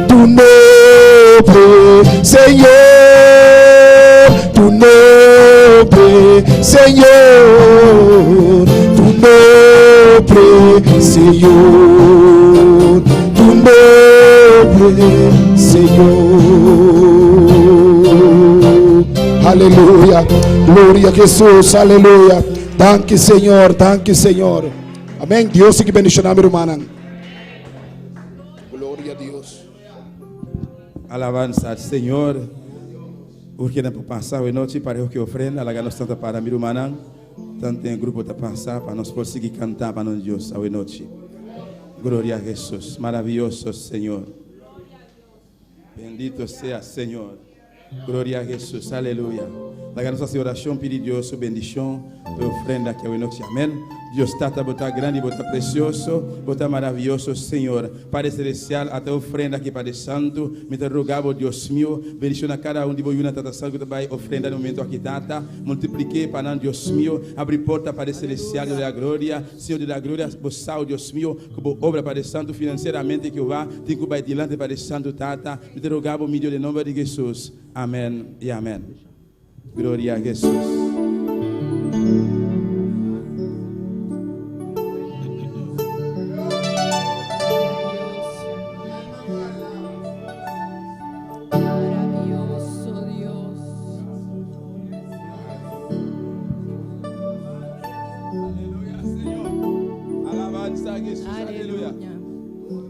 Tu nombre, Señor. Tu nombre, Señor. Tu nombre, Señor. Tu nombre, Señor. Aleluya. Gloria a Jesús. Aleluya. Danke, Señor. Danke, Señor. Amén. Dios que bendiga mi hermana. Gloria a Dios. Alabanza al Señor. Porque não passar a noite para o que ofrenda, a gana santa para mi hermana. Tanto em grupo tá passar para nós conseguir cantar para nós Deus a noite. Glória a Jesus, maravilhoso Senhor. Bendito sea Senhor. Glória a Jesus, aleluia. La nossa oração pede Deus sua bendição, sua ofrenda que a noite. Amém. Deus está bota grande, bota precioso, bota maravilhoso, Senhor. Padre celestial, até ofrenda aqui Padre Santo, me te rogava, Deus meu, bendição a cada de vós, Tata Santo, que vai ofrenda no momento aqui, Tata, multiplique para nós, Deus meu, abre porta, Padre celestial, da glória, Senhor da glória, boçal, Deus meu, que boa obra, Padre Santo, financeiramente, que vá, tem que vai dilante, Padre Santo, Tata, me te rogava, mídio de nome de Jesus. Amém e amém. Glória a Jesus.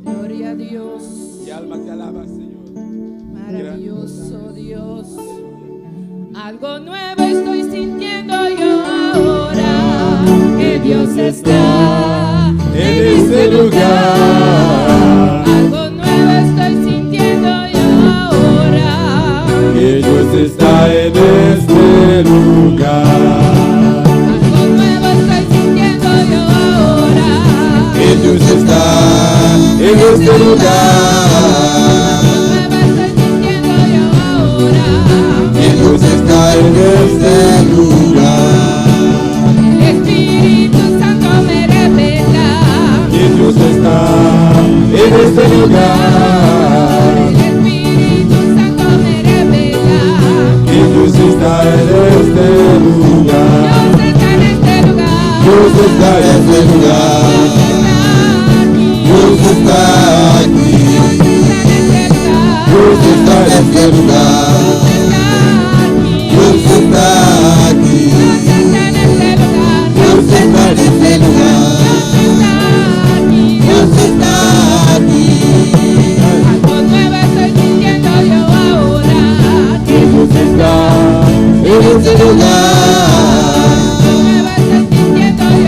Gloria a Dios. Y alma te alaba, Señor. Maravilloso Dios. Algo nuevo estoy sintiendo yo ahora. Que Dios está en este lugar. Algo nuevo estoy sintiendo yo ahora. Que Dios está en este lugar. Algo nuevo estoy sintiendo yo ahora. Que Dios está en este lugar. Dios está en este lugar. El Espíritu Santo me revela Que Dios está en este lugar. El Espíritu Santo me revela Que Dios está en este lugar. Dios está en este lugar. Dios está aquí. Dios está en este lugar. Dios está aquí. Dios está en este lugar. Dios está aquí. Algo nuevo estoy sintiendo yo ahora. Que Dios está en este lugar. Algo nuevo estoy sintiendo yo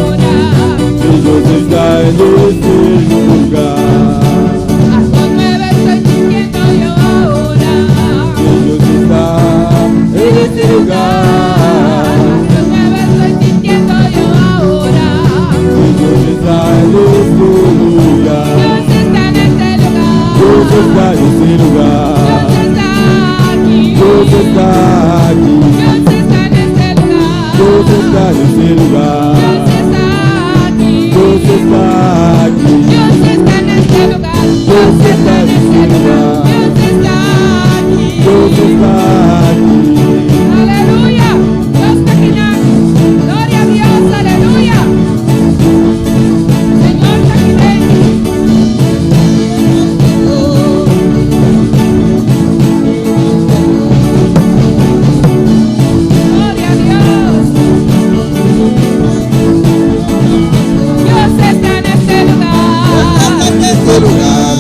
ahora. Que Dios está en este lugar. Algo nuevo estoy sintiendo yo ahora. Que Dios está en este lugar. Algo nuevo estoy sintiendo yo ahora. Que Dios está en este lugar. Dios está en este lugar. Dios está aquí. Dios está en este lugar. Dios está aquí. Dios está en este lugar. Dios está en este lugar. Dios está en este lugar. Dios está aquí. Aleluya. Dios está aquí. Gloria a Dios. Aleluya. Señor está aquí dentro. Gloria a Dios. Dios está en este lugar. En este lugar.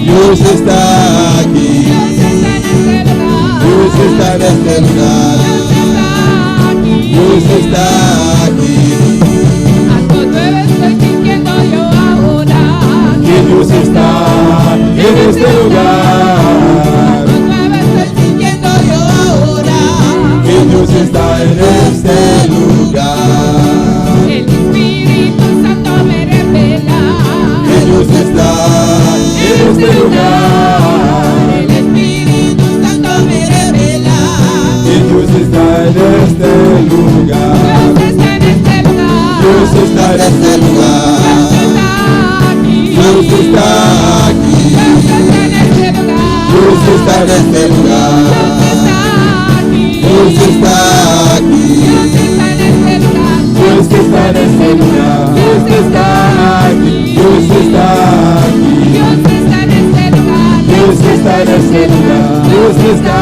Dios está aquí. Dios está aquí. Dios está en este lugar. Dios está aquí. Algo nuevo estoy sintiendo yo ahora. Que Dios está en este lugar. Algo nuevo estoy sintiendo yo ahora. Que Dios está en este lugar. El Espíritu Santo me revela. Que Dios está en este lugar. El Espíritu Santo me revela. Que Dios está en este lugar. Dios está en este lugar. Dios está aquí. Dios está en este lugar. Dios está aquí. Dios está en este lugar. Dios está aquí. Dios está aquí. Dios está en este lugar. Dios está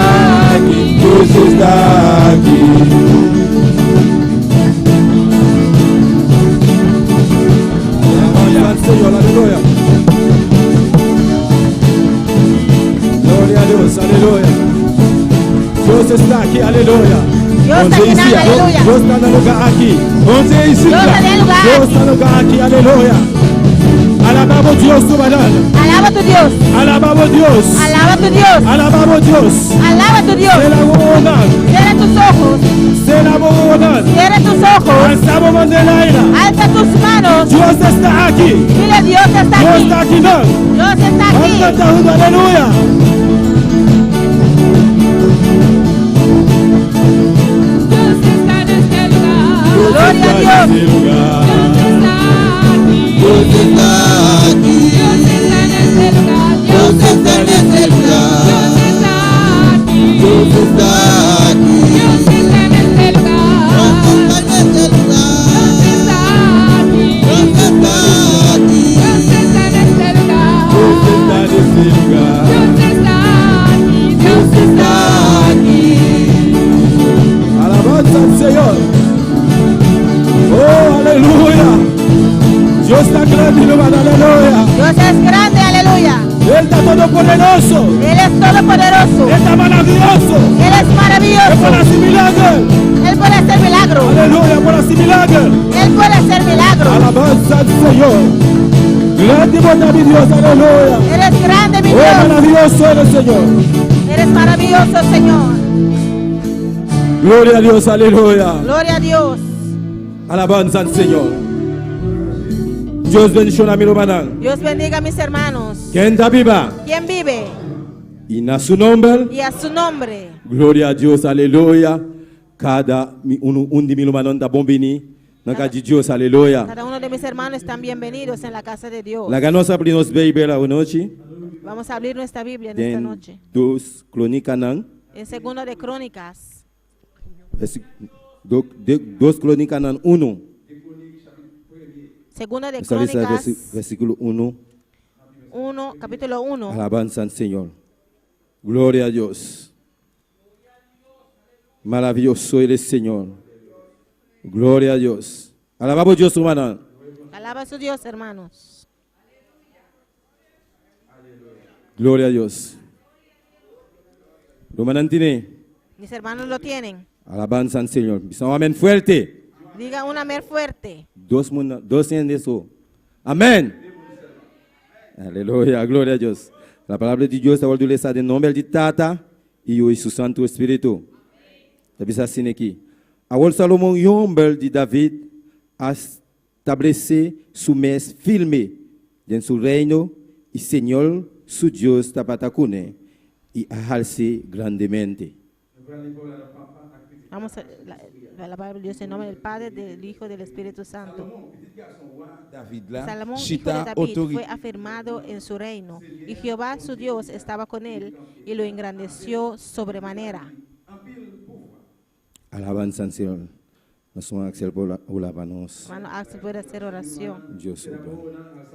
aquí. Dios está aquí. Aleluya al Señor, aleluya. Gloria a Dios, aleluya. Dios está aquí, aleluya. Dios está Onde llenando, isi, aleluya. Dios está en el lugar aquí. Onde isi, Dios está en el lugar Dios está en el lugar aquí, aleluya. Alabamos Dios tu banana. Alaba a tu Dios. Alabamos Dios. Alaba a tu Dios. Alabamos Dios. Alaba a tu Dios. Se la bonan. Cierra tus ojos. Se la bonan. Cierra tus ojos. Alzamos bandera. Alza tus manos. Dios está aquí. Dile, Dios está Dios aquí. está aquí, no. Dios está aquí. Canta junto, aleluya. Dios está en este lugar. Gloria a Dios. Dios está aquí. Dios está aquí. Dios está en este lugar. Dios está aquí. Dios está en este lugar. Dios está aquí. Dios está en este lugar. Dios está aquí. Dios está en este lugar. Dios está en este lugar. Dios está aquí. Dios está aquí. Alabanza al Señor. Oh, aleluya. Dios está grande, hermano, aleluya. Dios es grande, aleluya. Él está todopoderoso. Él es todopoderoso. Él está maravilloso. Él es Él puede maravilloso. hacer milagros. Él puede hacer milagros. Aleluya, puede hacer milagros. Él puede hacer milagros. Alabanza al Señor. Grande y bueno mi Dios, aleluya. Eres grande, mi Oh, Dios. maravilloso eres, Señor. Eres maravilloso, Señor. Gloria a Dios, aleluya. Gloria a Dios. Alabanza al Señor. Dios bendiga mi hermana. Dios bendiga a mis hermanos. ¿Quién está viva? ¿Quién vive? Y a su nombre. Y a su nombre. Gloria a Dios, aleluya. Cada un de mi hermano está bombini. Naka de Dios, aleluya. Cada uno de mis hermanos están bienvenidos en la casa de Dios. La ganos abrimos Bíblia la noche. Vamos a abrir nuestra Biblia en esta noche. Dos Crónicas nan. En Segundo de Crónicas. Dos Crónicas nan 1. Segundo de Esa vez Crónicas versículo 1. 1, capítulo 1. Alabanza al Señor. Gloria a Dios. Maravilloso eres, Señor. Gloria a Dios. Alabamos a Dios, hermano. Alaba a su Dios, hermanos. Gloria a Dios. ¿Lo mantiene? Mis hermanos lo tienen. Alabanza al Señor. Un amén fuerte. Diga un amén fuerte. Dos en eso. Amén. Aleluya, gloria a Dios. La palabra de Dios está volviendo en nombre de Tata y de su Santo Espíritu. Está assim aqui. Agora Salomão, homem de David, estabelece su mes firme en su reino y Señor, su Dios, tapatacune y ajalse grandemente. Vamos a la palabra de Dios en nombre del Padre, del Hijo y del Espíritu Santo. Salomón, hijo de David, fue afirmado en su reino, y Jehová su Dios estaba con él y lo engrandeció sobremanera. Alabanza al Señor. Nós vamos Axel por olabanos. Hermano Axel puede hacer oración. Dios obra.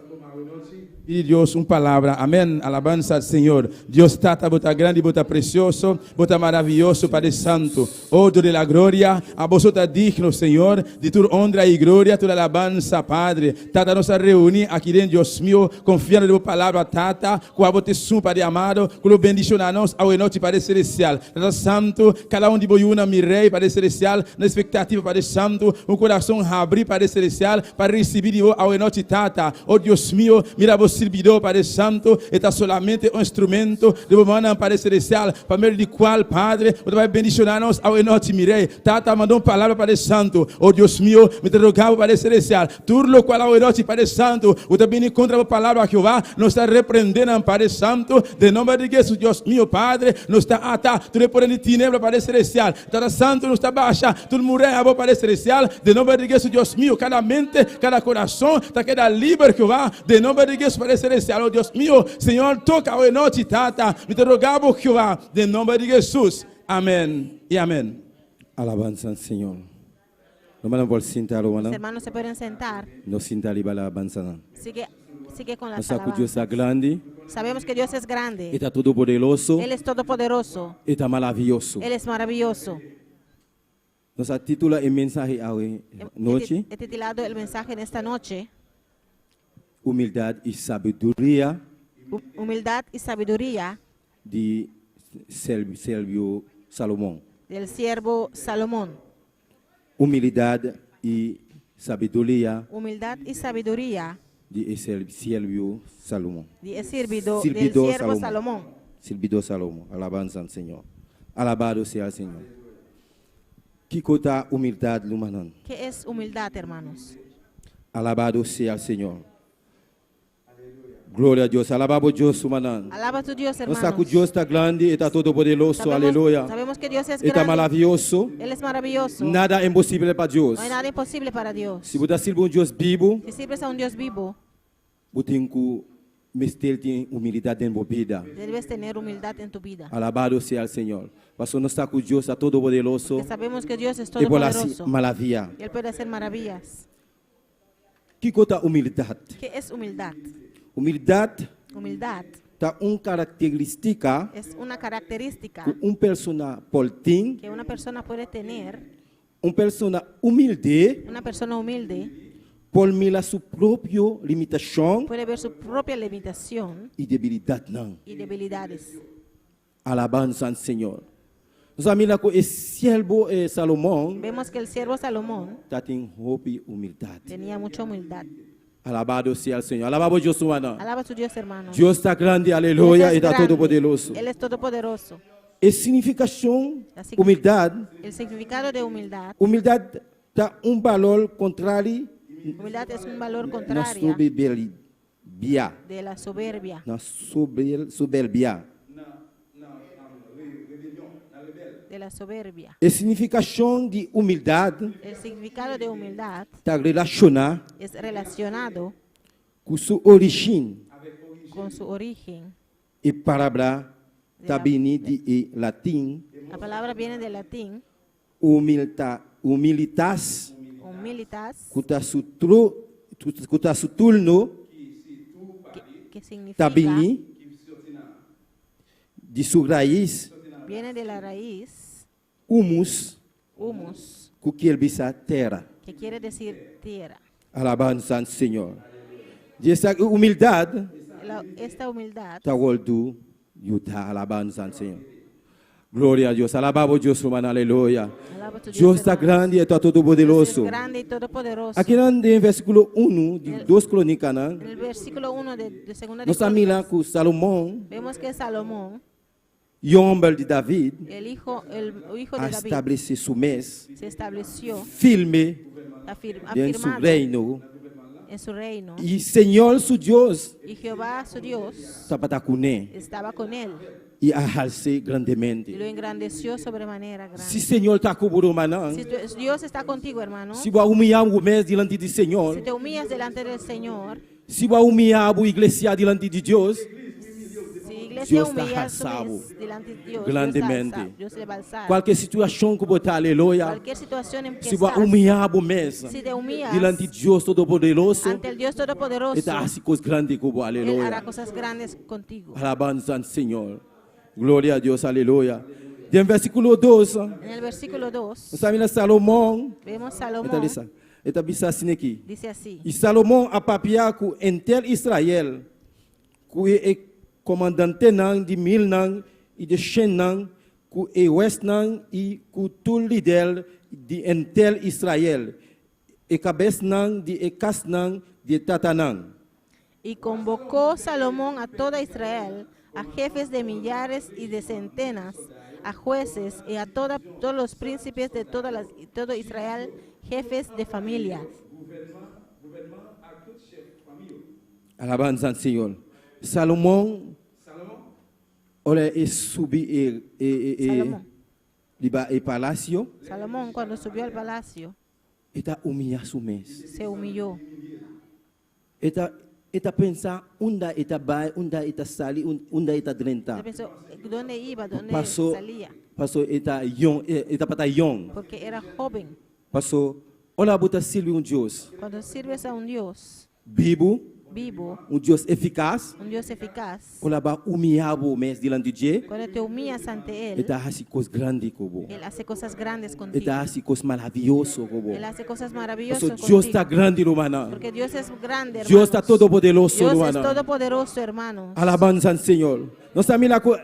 E Deus, uma palavra, amém, alabança ao Senhor. Deus está bota grande, bota precioso, bota maravilhoso, Padre Santo. Oh, Deus de la glória, a vos está digno, Senhor, de tu honra e glória, tu alabança, Padre. Tata, nos reunir aqui dentro, Deus meu, confiando na tua palavra, Tata, com a vote sua, Padre amado, com o bendicionar-nos ao noite, Padre Celestial. Tata Santo, cada de boiuna, mi rei, Padre Celestial, na expectativa, Padre Santo, coração abrir, Padre Celestial, para receber ao noite, Tata. Oh, Deus meu, mira vos servidor, Padre Santo, está solamente instrumento de humana, Padre Celestial, para meio de qual, Padre, você vai bendicionar-nos ao noite, mirei. Tata mandou palavra, Padre Santo. Oh, Deus meu, me rogava, Padre Celestial, tudo qual ao noite, Padre Santo, você vem contra a palavra de Jeová, nos está repreendendo, Padre Santo, de nome de Jesus, Deus meu, Padre, nos está atado, tu reporte de tinebra, Padre Celestial, Tata Santo, nos está baixa, tu morrer, Padre Celestial, de nome de Jesus, Deus meu, cada mente, cada coração, está queda livre, Jeová, de nome de Jesus, Padre Celestial, oh Deus meu, Senhor, toca hoje noite, Tata, me te rogamos, Jeová, de nome de Jesus, amém e amém. Alabanza al Señor. No me por sentar, Los hermano. hermanos se pueden sentar. No sinta liba la alabanza. Sigue con la Nossa palabra. Dios es grande, Sabemos que Dios es grande. está todo poderoso, Él es todopoderoso. está maravilloso. Él es maravilloso. Nos titula el mensaje hoy noche, He titulado el mensaje en esta noche, humildad y sabiduría Humildad y sabiduría de Selvio Salomón. del siervo Salomón. Humildade e sabedoria Humildad y sabiduría de siervo Salomão. del siervo Servidor Salomón. Servidor Salomão. Alabanza ao Senhor. Alabado seja o Senhor. Que cota humildade lumanan. ¿Qué es humildad, hermanos? Alabado seja o Senhor. Glória a Deus. Alabado Deus, manan. Alaba a tu Dios, Nós hermanos. sabemos que Deus está grande e está todo poderoso. Aleluia. Sabemos que Dios es Está grande. maravilhoso. Él es maravilloso. Nada é impossível para Deus. No hay nada imposible para Dios. Se você sirve um Deus vivo, Si sirves a un Dios vivo, você tem que ter humildade em sua vida. debes tener humildad en tu vida. Alabado seja o Senhor. Porque nós sabemos que Deus está todo poderoso Que sabemos que Dios es e pode fazer todopoderoso. maravilha. Y Él puede hacer maravillas. Que cota humildade? ¿Qué es humildad? Humildade Humildad está característica es una característica que persona pode ter, que una persona puede tener. persona humilde Una persona humilde pode mirar sua própria limitação puede ver su propia limitación e debilidade não. y debilidades. Alabanza ao Senhor. Nós vamos com esse servo Salomão Vemos que el siervo Salomón está tem humildade. tenía mucha humildad. Alabado seja o Senhor. Alabado Deus, mano. Alaba a tu Dios, hermano. Deus está grande, Dios aleluia, es e está grande. todo poderoso. Él es todopoderoso. E significação, La signifi- humildade, El significado de humildad. humildade está valor contrário Humildad es un valor na contrario soberbia. de la soberbia. Na soberbia. De la soberbia. E significação de humildade El significado de humildad está relacionado es relacionado com sua origem. con su origen. E palavra está vindo de latim, La palabra viene del latín humilitas, humilitas, que está su turno, que está significa, vindo de sua raiz, viene de la raíz humus, humus, que ele bisa terra. que quiere decir tierra. Alabanza ao Senhor. E essa humildade Esta humildad está voltando a alabanza ao Senhor. Glória a Deus. Alabado Deus, hermano, aleluia. alaba a tu Dios, Deus está hermanos. grande e está todo Dios es poderoso. grande y todopoderoso. Aqui no versículo 1 de 2 Crônicas, En el versículo 1 de segunda de nós estamos lá Crónicas, com Salomão, vemos que Salomón, homem de David, el hijo de a David, estabelecer seu mês se estableció firme em seu afirmado reino. en su reino. E Senhor, seu Deus, Y Jehová, su Dios, estava com ele estaba con él e a alçar y grandemente. lo engrandeció sobremanera Se grande. Senhor está com o manão, Si Dios está contigo, hermano, se vai humilhar o mês diante de si Senhor, te humillas delante del Señor, se vai humilhar a igreja diante de Deus, si iglesia Dios está humilla su alzado vez delante de Dios, grandemente. Dios le va a alzar. qualquer situação que botar, aleluia, Cualquier situación en que se vai estás, humilhar o mês si te humillas diante de Deus Todo-Poderoso, ante el Dios Todopoderoso, está assim coisas grandes como, Él hará aleluia. cosas grandes contigo. Alabanza ao Senhor. Glória a Deus, aleluia. E em versículo 2, En el versículo 2, nós sabemos Salomão, vemos Salomón, está assim aqui. dice así, E Salomão apapia com entel Israel, que é comandante não de mil não e de cem não, que é oeste não e que tu líder de entel Israel, e cabeça não de ecas não de tata não. y convocó Salomón a toda Israel, a jefes de millares y de centenas, a jueces y a todos los príncipes de todo Israel, jefes de familias. Alabanza ao Senhor. Salomão, olha, subiu e palácio, Salomón, cuando subió al palacio, está humilhar su mês. se humilló. Está pensar onde está vai, onde está sali, onde está Él dentro. pensó, ¿dónde iba? ¿Dónde Passou, salía? passou está young, está para young. Porque era joven. Passou, olha, bota servir Deus Cuando sirves a un Dios vivo, vivo, Deus eficaz. un Dios eficaz, Olha, vai humilhar o mês diante de Deus. cuando te humillas ante Él, Está assim coisas grandes como. Él hace cosas grandes contigo. Está assim coisas maravilhosas como. Él hace cosas maravillosas Passou, contigo. Deus está grande, irmã. Porque Dios es grande, hermanos. Deus está todo poderoso, Dios es irmã. todopoderoso, hermanos. Alabanza ao Senhor. Nós estamos lá com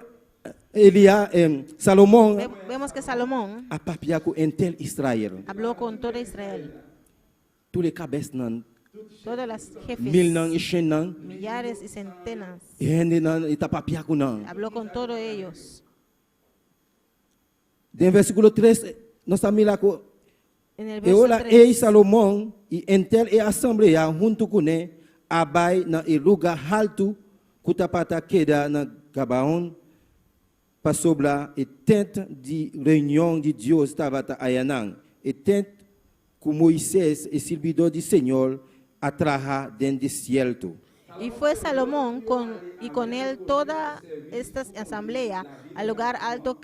Salomón Vemos que Salomón a papia ku entel Israel. habló con todo Israel, Tous les cabes nan, todas las mil jefes, nan, ishen nan, millares y centenas. hende nan, ita papia ku nan. Habló con todos ellos. Den versículo 3, nos mira ku En el e verso ola 3, Salomón e entel e assembleia junto ku ne abai na e lugar alto kutapata queda na Gabaon para sobra e tente de reunião de Deus estava ayanang e tente que Moisés e servidor do Senhor atraja den desierto. y fue Salomón y con él toda esta asamblea al lugar alto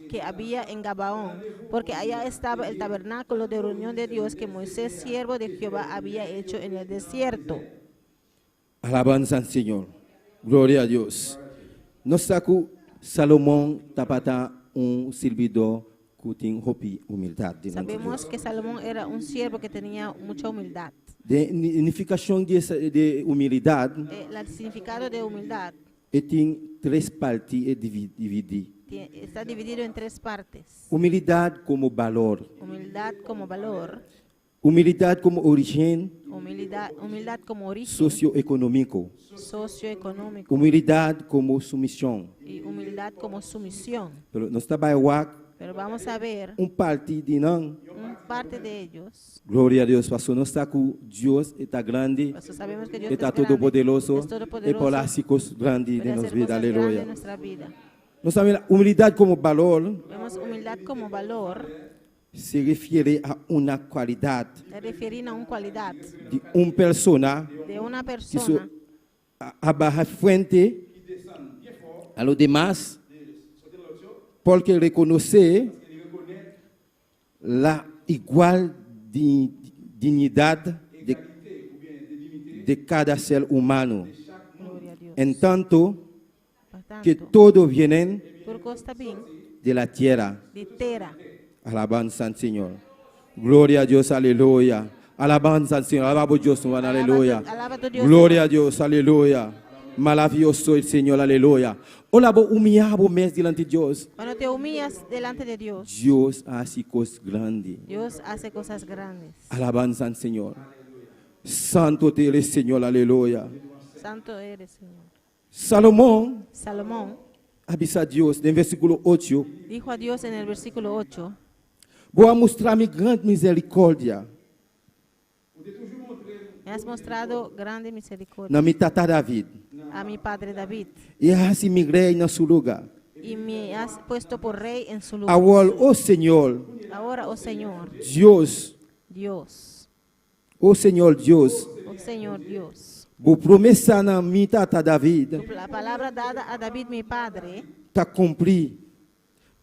que había en Gabaón, porque allá estaba el tabernáculo de reunión de Dios que Moisés, siervo de Jehová, había hecho en el desierto. Alabanza al Señor. Gloria a Dios. Nós saco Salomão tapata servidor que tem humildade. Sabemos que Salomón era un siervo que tenía mucha humildad. De unificação de humildade, El significado de humildad tem três partes e dividir. está dividido en tres partes. Humildade como valor, Humildad como valor, humildade como origem humildad como origen socioeconômico, socioeconómico humildade como submissão. y humildad como sumisión. Nós trabalhamos Pero vamos a ver parte de não. parte de ellos. Glória a Deus, pastor. Nós está com Deus, está grande, Pues sabemos que Dios está es grande, todo poderoso, es e todopoderoso, por lá se coisas grandes puede de nossa hacer vida. cosas grandes Aleluia. en nuestra vida. Nós sabemos humildade como valor Vemos humildad como valor, se refere a uma qualidade se refiere a una cualidad de persona de una que persona abarra frente a los demás porque reconoce la igual dignidade de cada ser humano. gloria a Dios. En tanto Por tanto, que todos vienen Turco está bien, de la tierra. de tierra. Alabanza al Señor. Gloria a Dios, aleluya. Alabanza al Señor, alaba a Dios, aleluya. Alaba a tu Dios. Gloria a Dios, aleluya. Maravilloso el Señor, aleluya. Hola, vos humillamos mes delante de Dios. Cuando te humillas delante de Dios, Dios hace cosas grandes. Dios hace cosas grandes. Alabanza al Señor. Santo te eres, Señor, aleluya. Santo eres, Señor. Salomón Salomón avisa a Dios, en versículo 8, dijo a Dios en el versículo 8, voy a mostrar mi gran misericordia me has mostrado grande misericordia na mi tata David. a mi padre David E assim migrei na seu lugar. y me has puesto por rey en su lugar. Agora, oh Senhor, Ahora, oh Señor, Deus, Dios, oh Senhor Deus, oh Señor Dios, vou promessa na mi tata David la palabra dada a David mi padre tá cumprir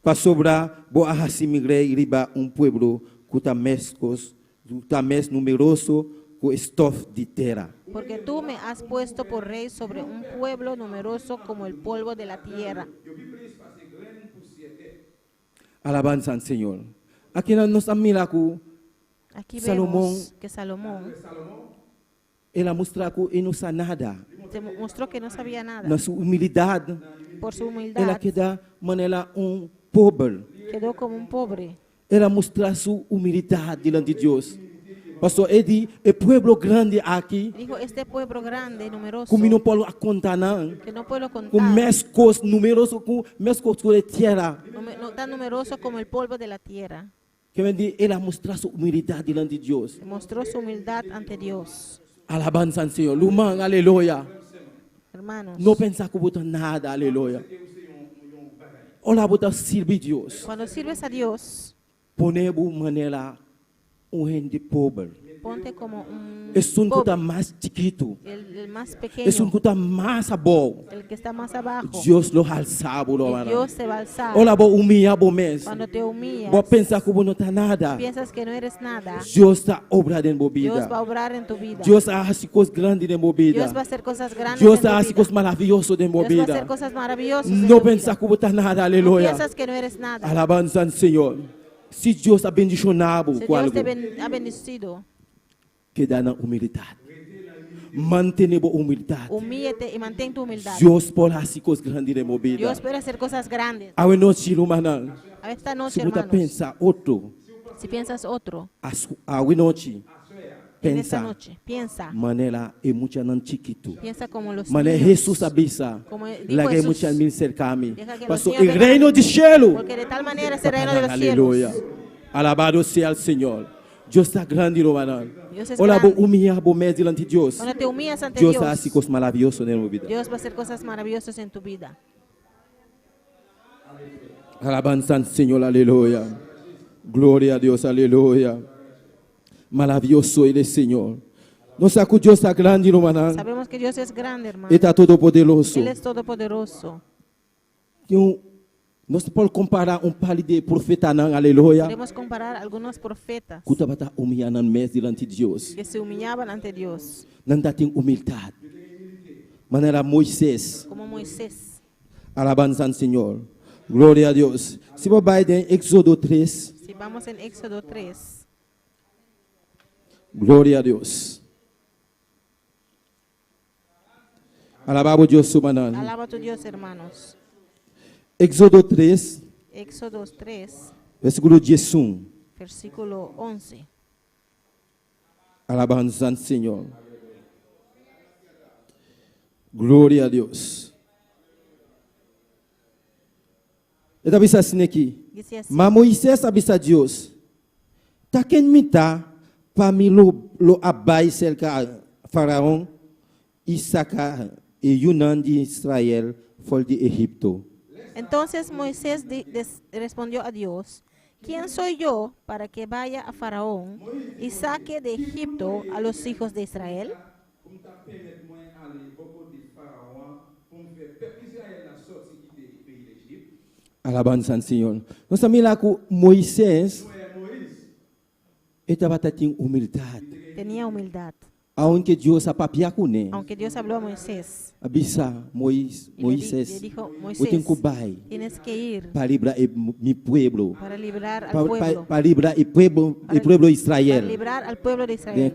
para sobrar, vou assim migrei riba pueblo que tá mais numeroso com estof de terra. porque tú me has puesto por rey sobre un pueblo numeroso como el polvo de la tierra. Alabanza al Senhor. Aqui nós admiramos Aquí Salomón. vemos que Salomón ela mostra que ele não sabe nada. mostró que no sabía nada. Na sua humildade, Por su ela humildad queda maneira pobre. quedó como un pobre. Ela mostra sua humildade diante de Deus. Pastor Eddie, o pueblo grande aqui, Dijo, este pueblo grande, numeroso, como não pode contar não, que no puedo com contar, mais coisas numerosas, com mais coisas de terra. no tan numeroso como el polvo de la tierra. Que vem de ela mostra sua humildade diante de Deus. Mostró su humildad ante Dios. Alabanza ao Senhor. Lumang, aleluia. Hermanos, Não pensar que botar nada, aleluia. Olha, botar servir Deus. cuando sirves a Dios, Ponemos maneira gente pobre. ponte como un É um que pobre, está mais chiquito. el más É pequeño, um que está mais bom. el que está más abajo. Deus lo alçava, Y Dios te va a alzar. olha, vou humilhar o mês. Cuando te humillas, Vou pensar que não está nada. piensas que no eres nada, Deus está obrando em minha Dios va a vida. obrar en tu vida. Deus hace coisas grandes em minha vida. Dios va a hacer cosas grandes Deus en tu hace vida. coisas maravilhosas em minha Dios va a hacer vida. cosas maravillosas en Não tu vida. pensar que não está nada, No aleluia. piensas que no eres nada. Alabanza ao Senhor. Se Deus abençoado Si com Dios algo, te ha bendecido, queda na humildade. Mantén boa humildade. Humíllate y mantén tu humildad. Deus pode fazer coisas grandes na minha vida. Dios puede hacer cosas grandes. A noite, irmão, A esta noche, se você hermanos, pensa outro, si piensas otro, a noite, en esta pensa, noche, piensa. maneira é muito não chiquito. Piensa como los Maneira niños. Jesus avisa, Como dijo lá que é Jesús, muito me cercar-me. deja que los Pastor, niños o vengan reino a de mí, cielo. porque de tal manera es el reino de los Aleluia. cielos. Alabado seja o Senhor. Deus está grande, irmão. Dios es Olha, vou grande. humilhar, vou medir diante de Deus. Cuando te humillas ante Deus Dios, faz coisas maravilhosas na minha vida. Dios va a hacer cosas maravillosas en tu vida. Alabanza al Señor, aleluya. Gloria a Dios, aleluya. Maravilloso Ele, Senhor. Nós sabemos que Deus está grande, irmão. Sabemos que Dios es grande, hermano. Ele está todo poderoso. Él es todopoderoso. Nós podemos comparar par de profeta, aleluya. Podemos comparar algunos profetas Que estava humilhando mais diante de Deus. que se humillaban ante Dios, Não tem humildade. Maneira Moisés. como Moisés. Alabanza al Señor. Gloria a Dios. Si vos vais en Éxodo 3. Si vamos en Éxodo 3, Gloria a Dios. Alabamos a Dios su manal. alaba a tu Dios, hermanos. Éxodo 3, Éxodo 3, versículo 11. versículo 11. Alabanza al Señor. Gloria a Dios. Ele avisa assim aqui. Dice así: Mas Moisés avisa a Deus. Tá quem me tá para me lo abai cerca Faraó, Isaac e Yunan de Israel fora de Egipto. Entonces Moisés respondió a Dios: ¿Quién soy yo para que vaya a Faraón y saque de Egipto a los hijos de Israel? Alabanza al Señor. Nós também lá com Moisés, ele estava tendo humildade. Tenía humildad. Aonde Deus apapia com ele. Aunque Dios habló a Moisés, Avisa y le Moisés, dijo: eu tenho Moisés, que vai tienes que ir para livrar mi pueblo, para librar al pueblo, para livrar o pueblo de para Israel librar al pueblo de de Israel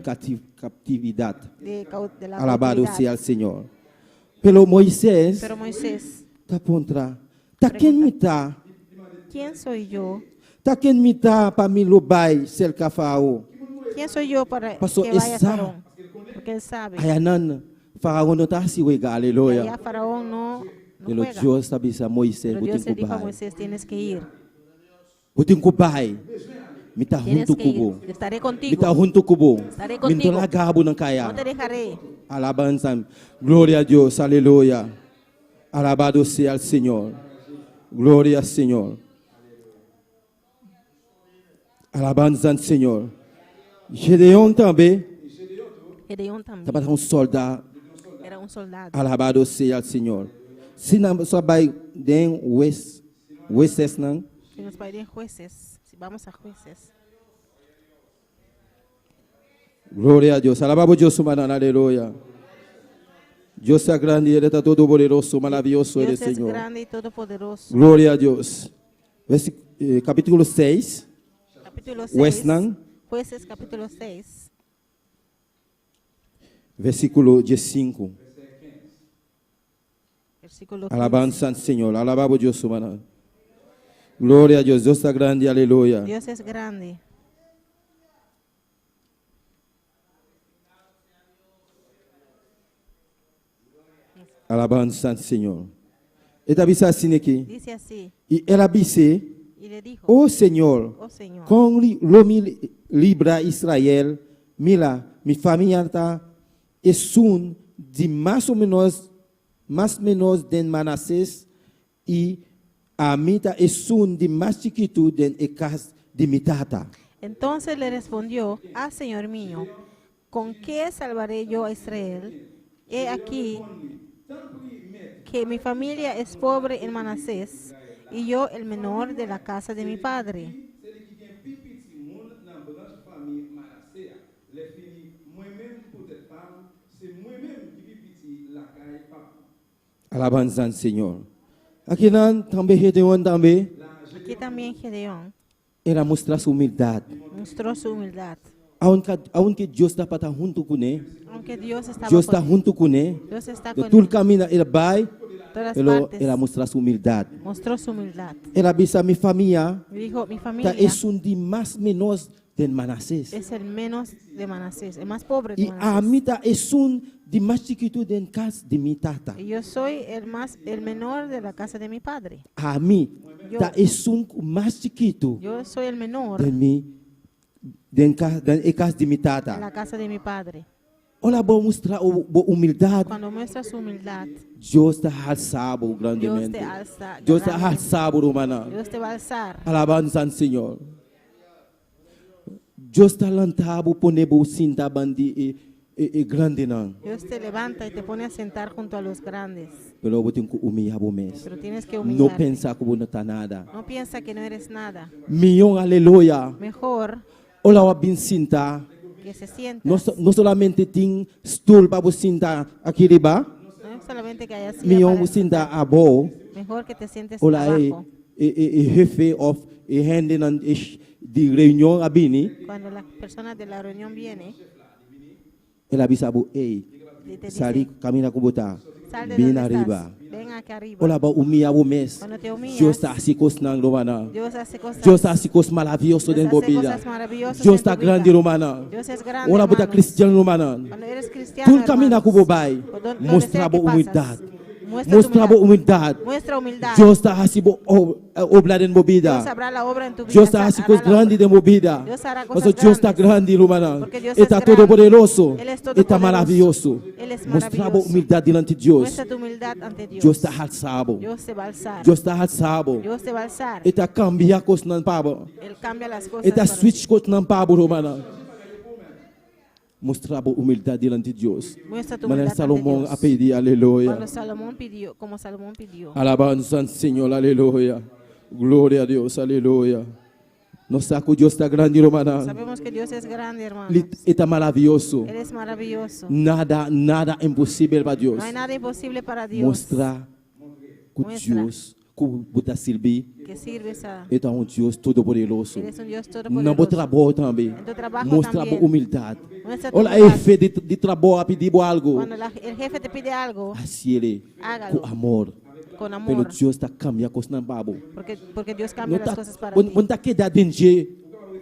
captividade. de la Alabado cautividad. seja o Senhor. Pelo Moisés, Pero Moisés tá contra. Tá quem me tá? ¿quién soy yo? Tá quem me tá para me lobai cerca Faraó? ¿Quién soy yo para Pastor, que vaya a esa- Faraón? Porque él sabe. Ayanan, Faraó não tá se wega, Que aleluia. allá Faraón no Pelo juega. Deus avisa Moisés, Pero eu Dios tenho le que dijo a vai. Moisés: tienes que ir. Eu tenho que vai. Me tá Tienes junto que com ir. Estaré Me contigo. tá junto com Estaré Me contigo. tô lagabo não caia. No te dejaré. Alabanza. Glória a Deus, aleluia. Alabado seja o Senhor. Glória ao Senhor. Alabanza ao Senhor. Gedeon também Gedeón también estava um soldado. era un soldado. Alabado seja o Senhor. Se não só vai den Westes não. Si nos va a ir en jueces, si vamos a jueces. Glória a Deus. Alabamos Deus, mano, aleluia. Deus é grande, Ele está todo poderoso, maravilhoso, Ele é Dios es Senhor. grande y todopoderoso. Glória a Deus. Capítulo 6. Capítulo 6. Westnan. Jueces, capítulo 6. Versículo 15. Versículo 15. Alabanza al Señor. Alabamos Dios, mano. Glória a Deus. Deus está grande, aleluia. Dios es grande. Alabanza al Señor. Ele avisa assim aqui. Dice así. E ela disse: Y le dijo: "Oh Senhor, Oh Señor, com lo me libra Israel, mira, mi família está um de mais ou menos de Manassés e a mita um de mais chiquito de casa de mi tata." entonces le respondió: Ah, Señor mío, ¿con qué salvaré yo a Israel? He aquí que mi familia es pobre en Manasés y yo el menor de la casa de mi padre. Alabanza al Señor. Aqui também Gedeon também Aquí también Gedeón era mostrar sua humildade. mostró su humildad. Aunque Deus está para estar junto com ele, Aunque Dios estaba Deus está con él. junto com ele. Dios está De con todo él. caminho ele vai, Todas ele partes. mostra sua humildade. Mostró su humildad. Ele avisa minha família, Y dijo, mi que familia é um de mais menores de Manassés. es el menos de Manasés, el más pobre de E a Manasés. mim é um de mais chiquito de casa de minha tata. Y yo soy el menor de la casa de mi padre. A mim, Yo- é um mais chiquito Yo soy el menor de mim, de casa de minha en tata. la casa de mi padre. Olha, vou mostrar a humildade. Cuando muestra su humildad, Deus está alçado Dios grandemente. te alza. Deus está grandemente. alçado, romana. Dios te va a alzar. Alabanza ao Senhor. Deus está lantado por nebo cinta bandi e grande não. Dios te levanta y te pone a sentar junto a los grandes. Pero eu tenho que humilhar o mês. Pero tienes que Não humillar. pensar que não está nada. No piensa que no eres nada. Milhão, aleluia. Mejor Olha o bem cinta. que se sientas. Não somente tem stool para você sentar aqui riba. No es solamente que hayas silla Milhão para você sentar sentar. a boa. Mejor que te sientes Olha abajo. jefe of hande de reunião abini. Cuando las personas de la reunión vienen, Ela avisava, ei, y te sali dicen, caminha com botar. sal de Bem donde arriba. estás, ven acá arriba. Olha ba humilhar o mês. Cuando te humillas, Deus está assim coisando, romana. Dios hace cosas, Deus está assim coisas maravilhosas Dios dentro hace da vida. cosas maravillosas Deus en está tu vida. grande, romana. Dios es grande, Olha botar hermanos. cristiano, romana. Cuando eres cristiano, Tudo caminha com o hermanos, bai. por donde Mostrar sea a que humildade. pasas, muestra Mostrar tu a humildade. Muestra humildad. Deus está assim obra dentro da vida. Dios habrá la obra en tu vida. Deus está assim hará coisas la obra. grandes dentro da vida. Dios hará Mas cosas Deus está grandes. grande, romana. Porque Dios Ele es está grande. todo poderoso. Él es Ele está todopoderoso. maravilhoso. Él es Mostrar a maravilloso. humildade diante de Deus. Muestra tu humildad ante Dios. Deus está alçado. Dios te va a alzar. Deus está alçado. Dios te va a alzar. Ele está cambiando coisas na paba. Él cambia las cosas. Ele está para ti. switch coisas na paba, romana. Mostrar a humildade diante de Deus. Muestra tu Maneira humildad ante Salomão Dios. a pedir, aleluia. Cuando Salomón pidió, como Salomón pidió. Alabanza ao Senhor, aleluia. Glória a Deus, aleluia. Nós sabemos que Deus está grande, romana. Sabemos que Dios es grande, hermano. Ele está maravilhoso. Él es maravilloso. Nada é impossível para Deus. No hay nada imposible para Dios. Mostrar que Muestra. Deus, que você servir, Que sirves a. é um Deus todo-poderoso. Eres un Dios Não todopoderoso. vou trabalho também. En tu trabajo Mostrar también. humildade. Muestra tu Olha aí, humildad. fé de trabalho a pedir algo. Cuando el jefe te pide algo, Assim ele, hágalo com amor. con Pelo amor. Deus está cambiando coisas na babo. Porque Dios cambia Não las está cosas para ti. não está quedando dentro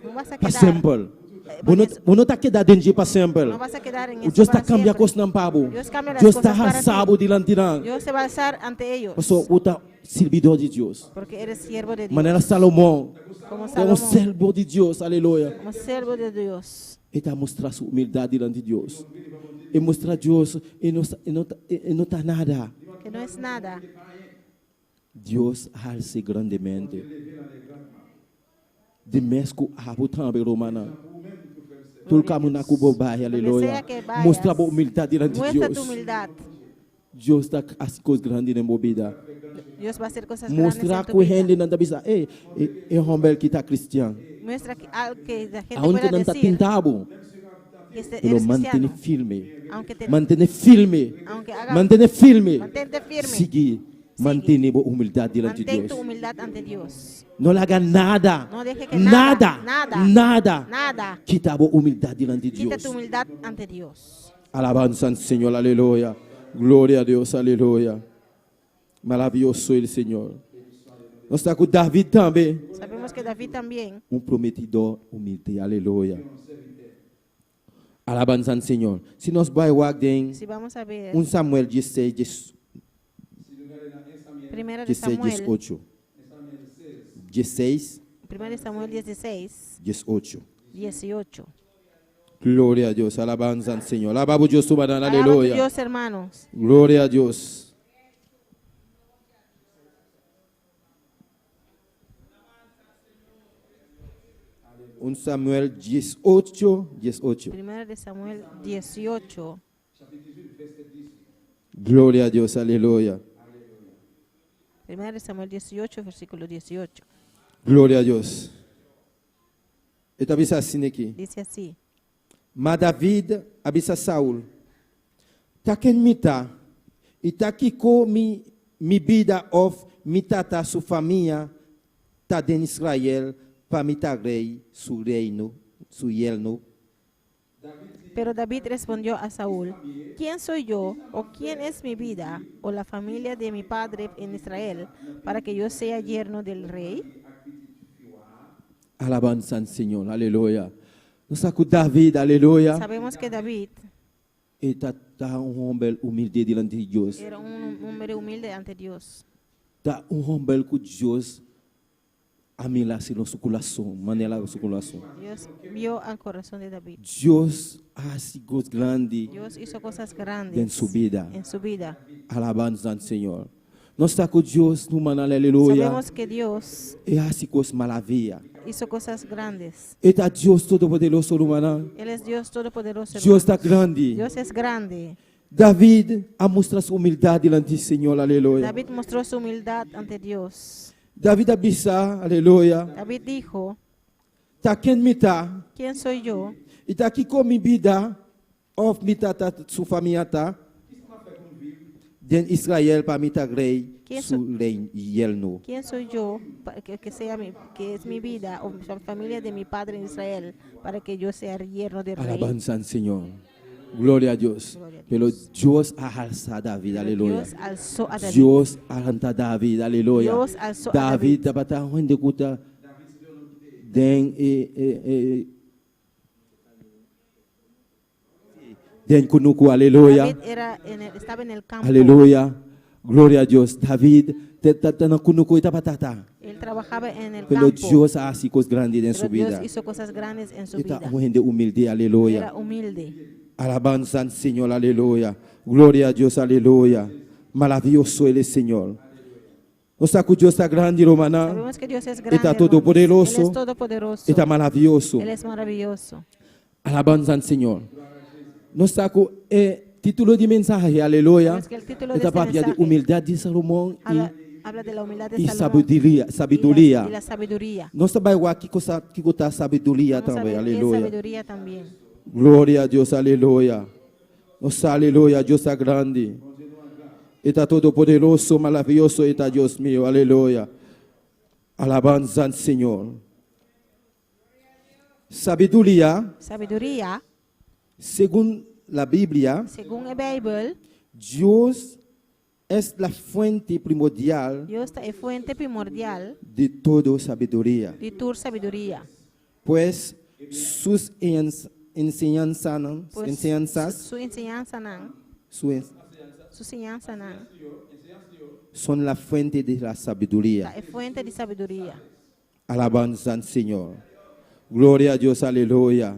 No vas a para quedar. sempre. Não está quedando dentro para sempre. No vas a quedar en O eso Deus está para cambiando siempre. coisas na babo. Dios cambia las Deus está cosas para alçado diante de nós. Dios se va a alzar ante ellos. Eu sou outra servidor de Deus. Porque eres siervo de Dios. Maneira Salomão. Como É um Salomón. servo de Deus, aleluia. Como siervo de Dios. Ele está mostrando sua humildade diante de Deus. E mostrar a Deus, e não está nada. Que no es nada. Deus alça grandemente. De mesco abo também, romana. Tudo caminho na cuba vai, aleluia. sea que vayas, Mostra a humildade diante de Muestra tu Deus. humildad. Deus está as coisas grandes na minha vida. Dios va a hacer cosas grandes Mostrar en que tu o vida. rende não está pensando, é Rombel que está cristiano. Muestra algo que la gente Aonde pueda não está decir tentado, que ele eres mantém cristiano. firme. Aunque te Mantém firme. aunque haga, Mantém firme. mantente firme. Seguir. Mantém a humildade diante de Mantén Deus. tu humildad ante Dios. Não haga nada. No deje que Nada. nada Nada. Quita a humildade diante de Quita Deus. tu humildad ante Dios. Alabanza ao Senhor, aleluia. Glória a Deus, aleluia. Maravilhoso Ele, Senhor. Nós estamos com David também. Sabemos que David también, Prometidor humilde, aleluia. Alabanza ao Senhor. Se nós vamos em si vamos a ver 1 Samuel 16, Primera de 16, Samuel, 18. 16, Primera de Samuel 16, 18. 18. Glória a Deus, alabanza ao Senhor. Alabamos Deus, soberano, Alaba a tu aleluia. Dios, hermanos. Glória a Deus. Um Samuel 18, 18. Primera de Samuel 18. Glória a Deus, aleluia. Primera de Samuel 18, versículo 18. Glória a Deus. Eu estava assim aqui. Dice así. Mas David abisa Saul. Tá quem me tá. E tá aqui com mi vida of mi tata sua família tá dentro de Israel para me tá rei su reino, su yelno. Pero David respondió a Saúl: ¿Quién soy yo, o quién es mi vida, o la familia de mi padre en Israel, para que yo sea yerno del rey? Alabanza al Señor, aleluya. Nós com David, aleluia. Sabemos que David Ele está homem humilde diante de Deus. era un hombre humilde ante Dios. Está homem com Deus. A mim lá se no seu coração, maneira no seu coração. Dios vio al corazón de David. Deus hace coisas grandes Dios hizo cosas grandes en su vida. en su vida. Alabanza al Señor. Nós está com Deus no maneira, aleluia. Sabemos que Dios E hace coisas maravilhas. hizo cosas grandes. E está Deus todo-poderoso no maneira. Él es Dios todopoderoso. Deus está hermanos. grande. Dios es grande. David a mostrar sua humildade diante do Senhor, aleluia. David mostró su humildad ante Dios. David abisa, aleluia. David dijo: Tá quem me tá. ¿Quién soy yo? E tá aqui com minha vida. Of me tá sua família tá. Den Israel para mim tá rei. ¿Quién Su rei yerno. ¿Quién soy yo que es mi vida o la familia de mi padre en Israel para que yo sea yerno del rey? Alabanza al Señor. Gloria a Dios. Gloria a Dios. Pero Dios ha alzado a David, Pero aleluya. Dios alzó a David. Dios ha alzado a David, aleluya. Dios alzó a David David. dapat onde kuta den den kunuku, aleluya. David estaba en el campo. Aleluya. Gloria a Dios. David na kunuku itapatata. Él trabajaba en el Pero campo. Dios hace cosas grandes en Pero su vida. Dios hizo cosas grandes en su Está vida. gente humilde, aleluya. Era humilde. Alabanza al Señor, aleluya. Gloria a Dios, aleluya. Maravilloso es el Señor. O sea que Dios está grande, romana. Sabemos que Dios es grande. Está hermanos. todopoderoso. Él es todopoderoso. Está maravilloso. Él es maravilloso. Alabanza al Señor. No está con título de mensaje, aleluya. Sabemos que el título de Está este para de mensaje humildad de Salomón habla de la humildad de y Salomón sabiduría. y la sabiduría. No está para igual que está sabiduría Vamos a también, ver qué es aleluya. sabiduría también. Gloria a Dios, aleluya. Nossa, aleluya, Dios está grande. Está todopoderoso, maravilloso, está Dios mío, aleluya. Alabanza al Señor. Sabiduría, Sabiduría, según la Biblia, según el Bible, Dios es la fuente primordial Dios es fuente primordial de toda sabiduría. de tu sabiduría. Pues sus enseñanzas, Pues su enseñanza son la fuente de la sabiduría. es fuente de sabiduría. Alabanza al Señor. Gloria a Dios, aleluya.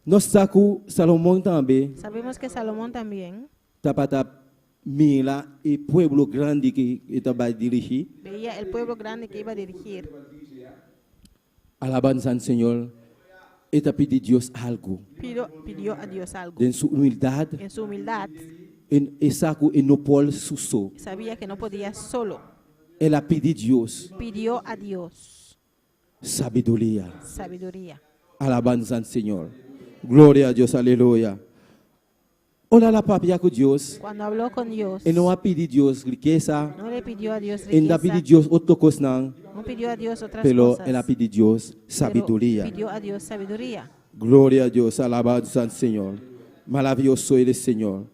Nos sacó Salomón también. Sabemos que Salomón también Tapata mira el pueblo grande que estaba a dirigir. veía el pueblo grande que iba a dirigir. Alabanza al Señor. Está pidiendo a Dios algo. Pidió a Dios algo. En su humildad, En su humildad, en saco en no puede suso. sabía que no podía solo. Él ha pedido a Dios Pidió a Dios sabiduría. sabiduría. Alabanza al Señor. Gloria a Dios, aleluya. Hola la papia con Dios. Cuando habló con Dios, Él no ha pedido a Dios riqueza. no le pidió a Dios Él no ha riqueza, pedido a Dios otra cosa, no pidió a Dios otras pero cosas, Él ha pedido a Dios pero sabiduría. pidió a Dios sabiduría. Gloria a Dios, alabanza al Señor. Maravilloso es el Señor.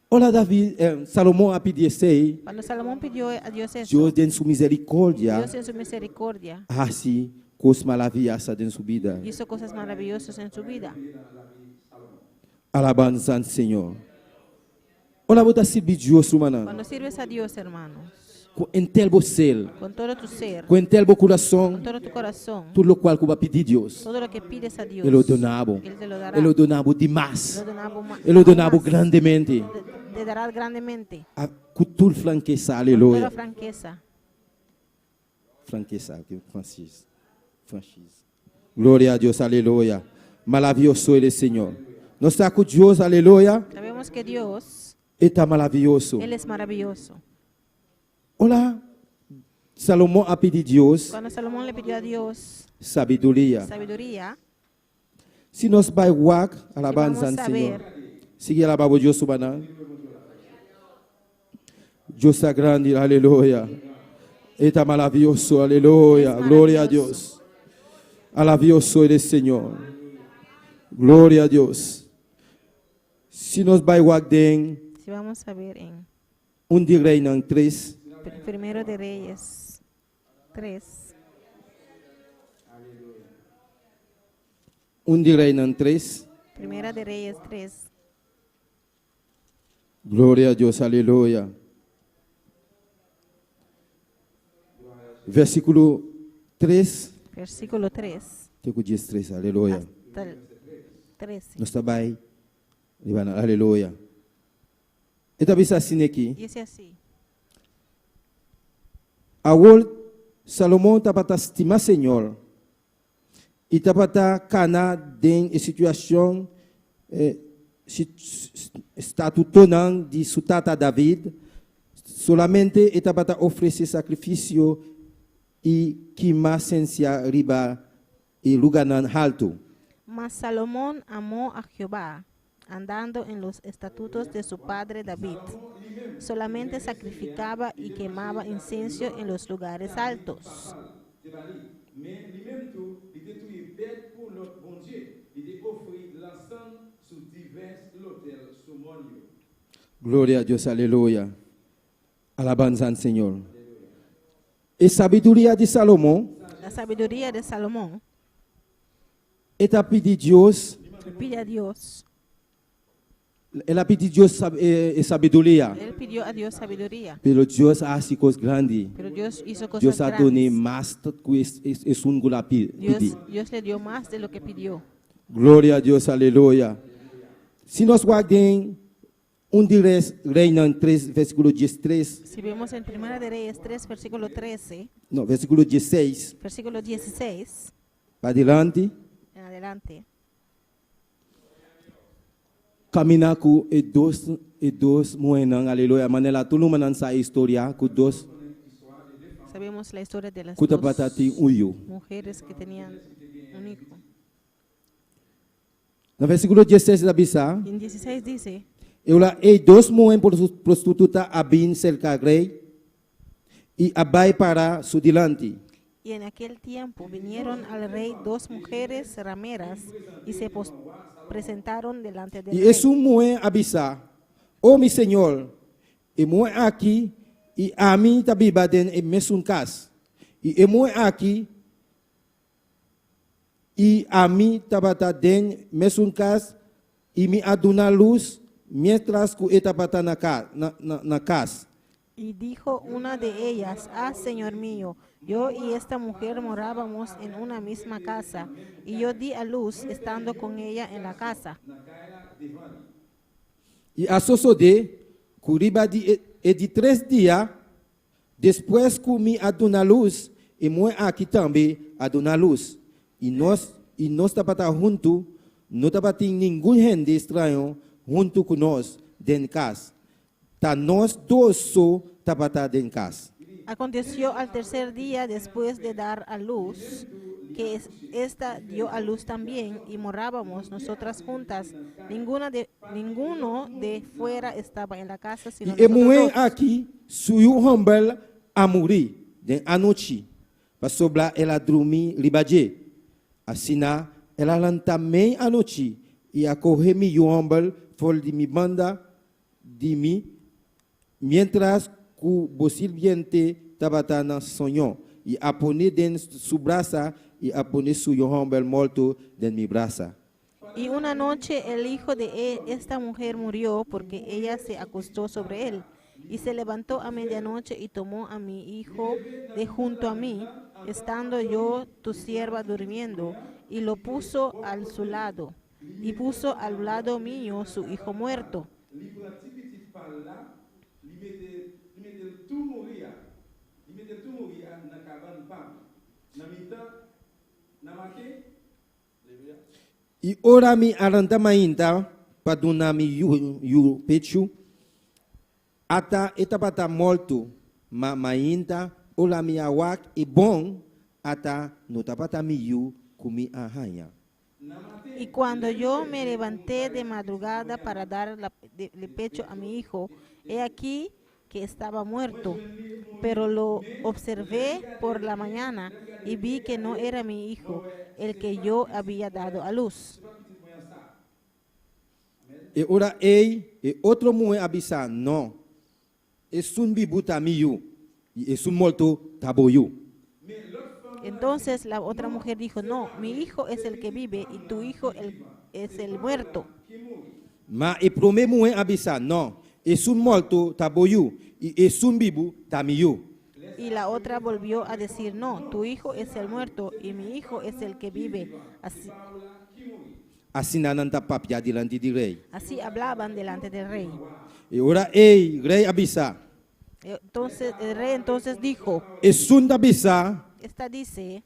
Hola David, Salomón ha pedido ese. Cuando Salomón pidió a Dios eso, Dios en su misericordia Dios en su misericordia hace cosas maravillosas en su vida. hizo cosas maravillosas en su vida. Alabanza al Señor. Hola, vos sirve Dios, hermana. Cuando sirves a Dios, hermanos, En tel ser, con todo tu ser, con tel con corazón, todo tu corazón, todo lo cual que va a pedir Dios. todo lo que pides a Dios, Él lo donaba. Él te lo dará. Él lo donaba Él demais. lo donaba Él lo donaba más. grandemente. Te dará grandemente. Com toda franqueza, Con aleluia. toda franqueza. Franqueza, que Francis. Glória a Deus, aleluia. Maravilhoso Ele, Senhor. Nós estamos com Deus, aleluia. Sabemos que Dios, Está maravilhoso. Él es maravilloso. Olá, Salomão ha pedido a Deus Cuando Salomón le pidió a Dios sabedoria. sabiduría, Se nós vai walk, si alabanza vamos ao a Senhor. ver, Sigue alabar a Deus, subana. Deus está grande, aleluia. Está maravilhoso, aleluia. Es Glória a maravilloso. Deus. Maravilhoso Ele, Senhor. Glória a Deus. Si nós vai guardar Si vamos a ver en de Rei não 3, Primero de Reyes 3, de Rei não 3. Primera de Reyes 3, Glória a Deus, aleluia. Versículo 3, versículo 3 que diz 3, aleluia. hasta el 13. Nós está bem, aleluia. E também assim aqui. Dice así: Agora, Salomão está para estimar Senhor. E está para cana em situação estatutonal de sua tata David. Solamente está para oferecer sacrifício e queimar sensia riba e lugar alto. Mas Salomón amó a Jehová, andando en los estatutos de su padre David. Solamente sacrificaba y quemaba incienso en los lugares altos. Gloria a Dios, aleluya. Alabanza al Señor. Y sabiduría de Salomón. La sabiduría de Salomón Ella pide Dios. pide a Dios. Ela pide Dios sabiduría. Él pidió a Dios sabiduría. Pero Dios hace cosas grandes. Pero Dios hizo cosas Dios ha donado grandes. más que es un golapi. Dios le dio más de lo que pidió. Gloria a Dios, aleluya. Si nos guarden de Reino en 3, versículo 13. Si vemos en Primera de Reyes 3, versículo 13, No, versículo 16. versículo 16, Para adelante. en adelante. Caminar com dois moenas, aleluia. Manela, todo mundo nessa história com dois. Sabemos la historia de las Kuta dos patati uyo. mujeres que tenían un hijo. No versículo 16 da bisa, Y en 16 dice: ela e dois moenas prostituta abin cerca rei e abai para su dilante. y en aquel tiempo vinieron al rey dos mujeres rameras y se presentaron delante del E rey. esse moen abisa, oh mi senhor, e moen aqui e a mim tabiba den e mesun cas. E moen aqui e a mim tabata den mesun cas e me aduna luz mientras que etapata na casa. Y dijo una de ellas: ah, Señor mío, yo y esta mujer morábamos en una misma casa, y yo di a luz estando con ella en la casa. E a sosode, curiba de 3 dias, depois que me aduna luz, e moi aqui também aduna luz. E nós tabata junto, não tabata nenhum gente estranho junto com nós dentro de casa. Tá nós dois só tabata dentro de casa. Aconteció al tercer día después de dar a luz, que esta dio a luz también, y morábamos nosotras juntas. Ninguno de fuera estaba en la casa, sino E nosotros moi dos. aqui suiu humble a morir de a noite. Para sobrar ela dormir libadê. Assim, ela também a noite e a correr me humble fora de mi banda de mim, mientras que o sirviente estava na sonho e a poner dentro su braça e a poner su humble morto dentro mi braça. Y una noche el hijo de esta mujer murió porque ella se acostó sobre él. Y se levantó a medianoche y tomó a mi hijo de junto a mí, estando yo tu sierva durmiendo, y lo puso al su lado, y puso al lado mío su hijo muerto. E ora mi aranta mainta para donar mi yu pecho ata etapata morto ma mainta ola mi awak e bom ata no tapata mi yu kumi ahanya. Y cuando yo me levanté de madrugada para dar el pecho a mi hijo, he aquí que estaba muerto. Pero lo observé por la mañana y vi que no era mi hijo, el que yo había dado a luz. E ora ei e outro mulher abisa, não. Es un bibu tamiyu. Y es un molto taboyu. Entonces la otra mujer dijo, no, mi hijo es el que vive y tu hijo es el muerto. Ma e prome mulher abisa, não. Es un molto taboyu. Y es un bibu tamiyu. Y la otra volvió a decir, no, tu hijo es el muerto y mi hijo es el que vive. Assim nananta papia delante do rei. Así hablaban delante del rey. E ora ei, rei abisa. Entonces el rey entonces dijo, Es un abisa. esta dice,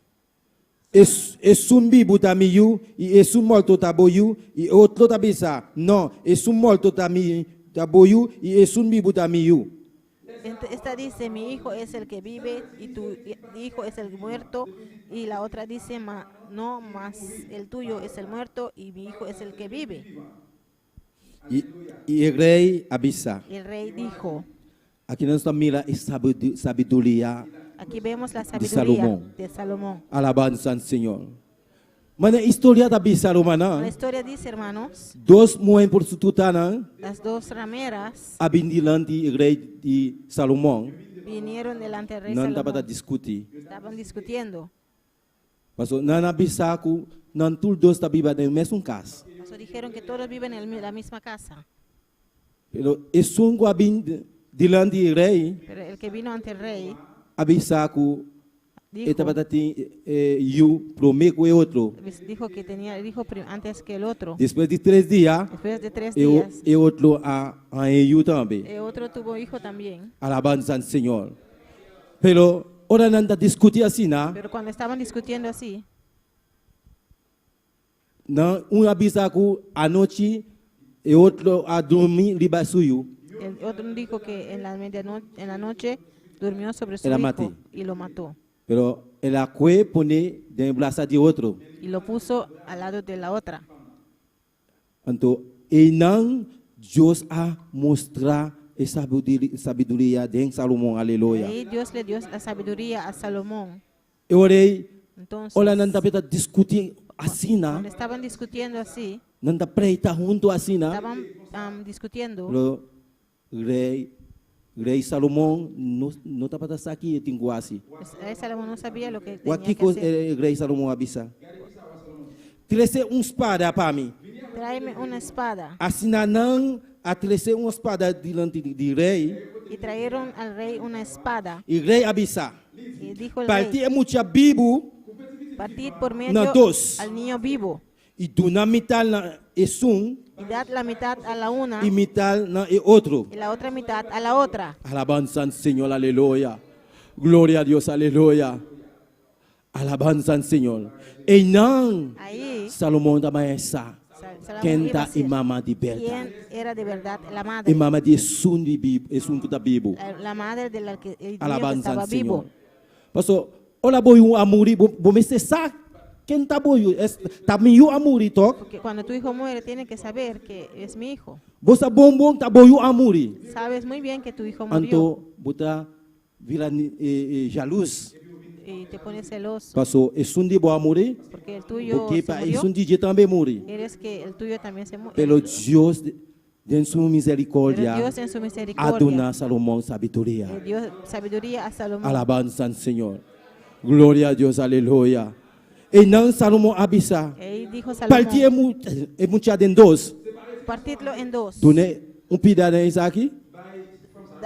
Es un bibu tamiyu y es un molto taboyu y otro tabisa. No, es un molto taboyu y es un bibu tamiyu. esta dice, mi hijo es el que vive y tu hijo es el muerto. Y la otra dice, no, más el tuyo es el muerto y mi hijo es el que vive. Y el rey avisa. El rey dijo, Aquí nos mira sabiduría aquí vemos la de sabiduría Salomón. de Salomón. Alabanza al Señor. Mana historia da bisa La romana. historia dice, hermanos, Dos mujeres por su tutana las dos rameras abindilan di rei di Salomón. vinieron delante del rey Não dá para Salomón. discutir. Estaban discutiendo. Pastor, nana bisaku, nan tul dos tabiba no mesmo caso. Eso dijeron que todos viven en la misma casa. Pero es un guabin dilante di rei. Pero el que vino ante el rey Abisaku dijo, etapatati you promego e outro. dijo que tenía el hijo antes que el otro. Depois de 3 dias, Después de 3 días, e outro a you também. el otro tuvo hijo también. Alabanza al Señor. Pero ora nanda discutir assim, na, Pero cuando estaban discutiendo así, abisaku a noite e outro a dormir debaixo suyo. el otro dijo que en la noche durmió sobre su Era hijo mate. y lo mató. Pero ela foi pone de braça de outro. Y lo puso al lado de la otra. Então, e não Deus a mostrar essa sabedoria de Salomão, aleluia. Ahí Dios le dio la sabiduría a Salomón. Eu orei, Entonces, olha, não dá para discutir assim, cuando não. estaban discutiendo así, Não dá para estar junto assim, não. estaban discutiendo, Pero rei Salomão não está para estar aqui, tem assim. el Salomón no sabía lo que O tenía aqui que hacer. rei Salomão avisa. Trece espada para mim. Tráeme una espada. Assim não a trece espada diante de rei. Y trajeron al rey una espada. E rei avisa. Y dijo el Partir rey, é muito bibo. partid por medio Na dos. al niño vivo E dinamitar na um y dad la mitad a la una e mitad na outro. y la otra mitad a la otra. Alabanza al Señor, aleluya. Gloria a Dios, aleluya. Alabanza al Señor. E não, Ahí Salomão da maestra. Salomón Quem iba a está ser em mama de quién verdade. era de verdad la madre. Em mama de sun de Bíblia, é sun da Bíblia. La madre de la que el niño que Alabanza estaba al Señor. vivo. Pastor, olha boiu amuri, vou cessar. Quem está boiu? Está meio amuri, toc. Porque cuando tu hijo muere, tiene que saber que es mi hijo. Você bom está boiu amuri. Sabes muy bien que tu hijo murió Anto, bota vira jaluz. y te pones celoso Pastor, é sun de boa amuri. porque el tuyo Porque se para murió. isso um dia também morre. Eres que el tuyo también se murió. Pelo Deus, em sua Pero misericórdia, Dios en su misericordia aduna Salomão sabedoria. le dio sabiduría a Salomón. Alabanza al Señor. Glória a Deus, aleluia. E não Salomão avisa. Ahí dijo Salomón, Partir é muito em dois. partidlo en dos. Dune pedaço isso aqui,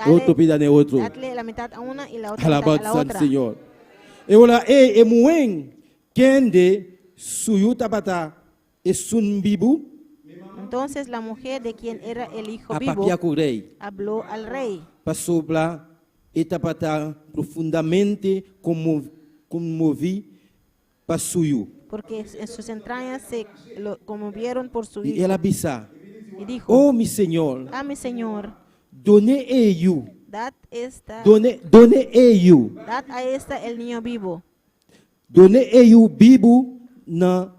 outro Dale, pedaço outro. dadle la mitad a una y la otra mitad a la Alabanza al otra. Señor. E olha, e muen quem de suyu tabata é sun bibu Entonces la mujer de quien era el hijo a vivo papia com rei. habló al rey. Passou para etapata profundamente comovi para suyu. Porque en sus entrañas se lo conmovieron por su E hijo. ela avisa, Y dijo, oh mi Senhor, ah, mi señor, done eu, dad done eu, a esta el niño vivo. done eu bibo na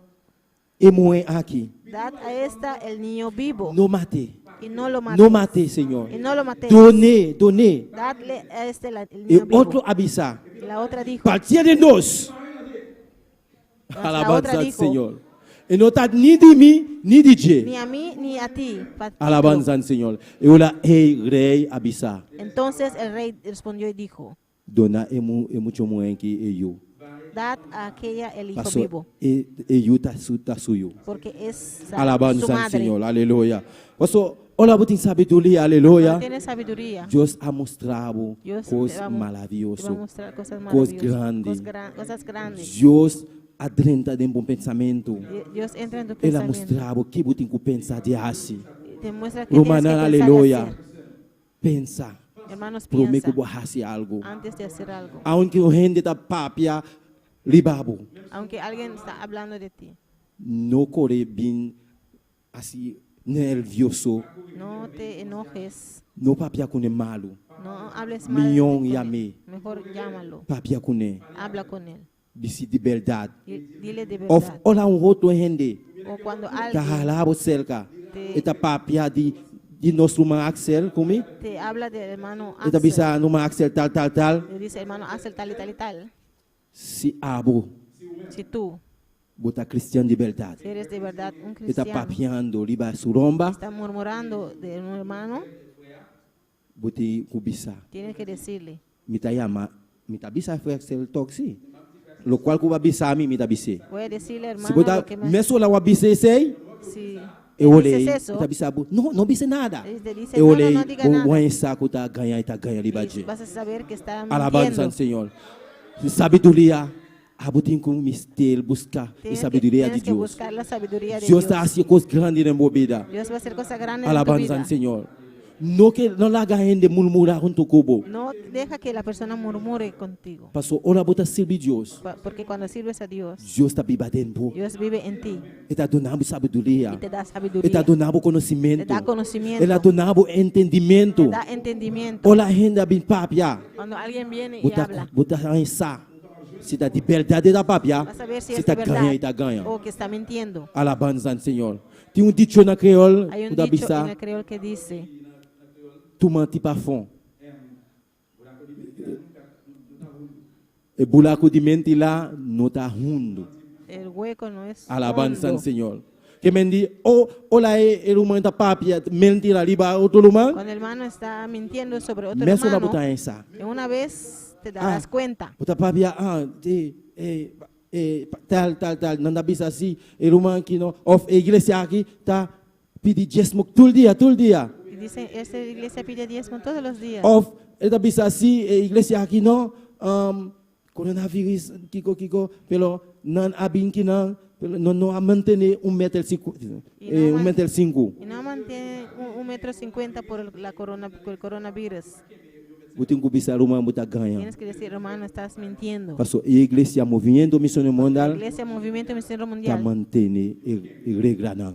emoe aqui. Dad a esta el niño vivo. Não mate, Y no lo mates. não mate, Senhor. Y no lo mates. Done. Dadle a este el E niño vivo. outro avisa, Y la otra dijo, partir de nós. la Alabanza otra al dijo, Señor. E não está nem de mim, nem de Dieu. ni a mí ni a ti. Alabanza al Señor. E ora, rei abisa. Entonces el rey respondió y dijo, Dona é muito muito que eu. dad a aquella el hijo Pastor, vivo, eu tá suyo. porque es su Alabanza al madre. Señor. Aleluia. Pastor, olha botin sabedoria. Aleluia. No tiene sabiduría. Deus ha mostrado Dios coisas te va a maravilhosas. mostrar cosas Coisas maravillosas, grandes. cosas grandes. Deus adentra em bom pensamento. Dios entra en tu Ele ha pensamiento. mostrado que botin que pensar de assim. Te muestra que tienes que Romana, pensar y aleluia. hacer. Pensa. Hermanos, Promete que piensa vou fazer algo. antes de hacer algo. Aonde o rende da papia libabo. Aunque alguien está hablando de ti, No corre bem assim nervioso. no te enojes, No papia com malo. no hables mal. Milhão con e él. amei. Mejor llámalo, Papia com habla con él, disse de verdade. dile de Of verdad. olha outro rende. O cuando Tá alguien ralado cerca. Eta papia de nosso irmão Axel comigo. te habla del hermano Eta Axel, bisa no Axel tal. le dice hermano Axel tal y tal y tal, Se abo si tú bota cristiano de verdade. eres de verdad un Eta cristiano, papiando liba suromba. está murmurando de un hermano, Boti kubisa. tienes que decirle, Mitayama. Mitabisa foi Axel toxi. Lo qual kuba bisa mi mitabise. voy a decirle Se hermano bota lo que me meso la wabise sei. si Eu olhei, dices eso, tá bisabu. Não bise nada. Ele dice, Eu "No, olhei, no diga nada." o bom saco tá ganha e tá ganha libadinho. vas a saber que está Alabanza mintiendo. ao Senhor. Sabedoria, abutin com mistério, buscar a Tienes sabedoria de que Deus. buscar la sabiduría de Deus Dios. está assim coisa grande na minha vida. Dios va a hacer cosas grandes en tu Alabanza vida. ao Senhor. Não que não larga gente murmurar junto cubo. No deja que la persona murmure contigo, Pastor, ora bota servir Deus. porque cuando sirves a Dios, Deus está bibadendo. Dios vive en ti Ele está dando sabedoria. y te da Ele sabiduría, está dando te conhecimento. da conocimiento, Ele está dando entendimento. te da entendimiento. Olha a gente bem papia. Cuando alguien viene y habla, Bota essa. Se está de verdade da papia, vas a ver si se es de está ganha e verdad está ganha. o que está mintiendo. Alabanza ao Senhor. Tem dicho na creole, Hay un da dicho en bisa, el creol que dice, tu menti pas fond. E buraco de mente lá não está rundo. el hueco no es Alabanza ao hondo. Senhor. Que me diz, olha o irmão da papia, mentira liba outro irmão. Cuando el hermano está mintiendo sobre otro Meso la hermano, botar essa. de una vez te darás cuenta. Bota papia, tal, não dá bisa assim, irmão que não, of igreja aqui, tá pedir dízimo todo dia. Y dice, esta iglesia pide diezmo todos los días. Of ele bisa assim, igreja aqui não, coronavírus, kiko, pelo não abin que não, pelo não a manter 1,5 m. Y no mantiene 1,50 m por el coronavirus. Botin ku bisa rumah buta ganha. Tienes que decir, hermano, estás mintiendo. Pastor, a igreja movimento missionário La mundial iglesia Movimiento Misionero tá Mundial mantene regra não.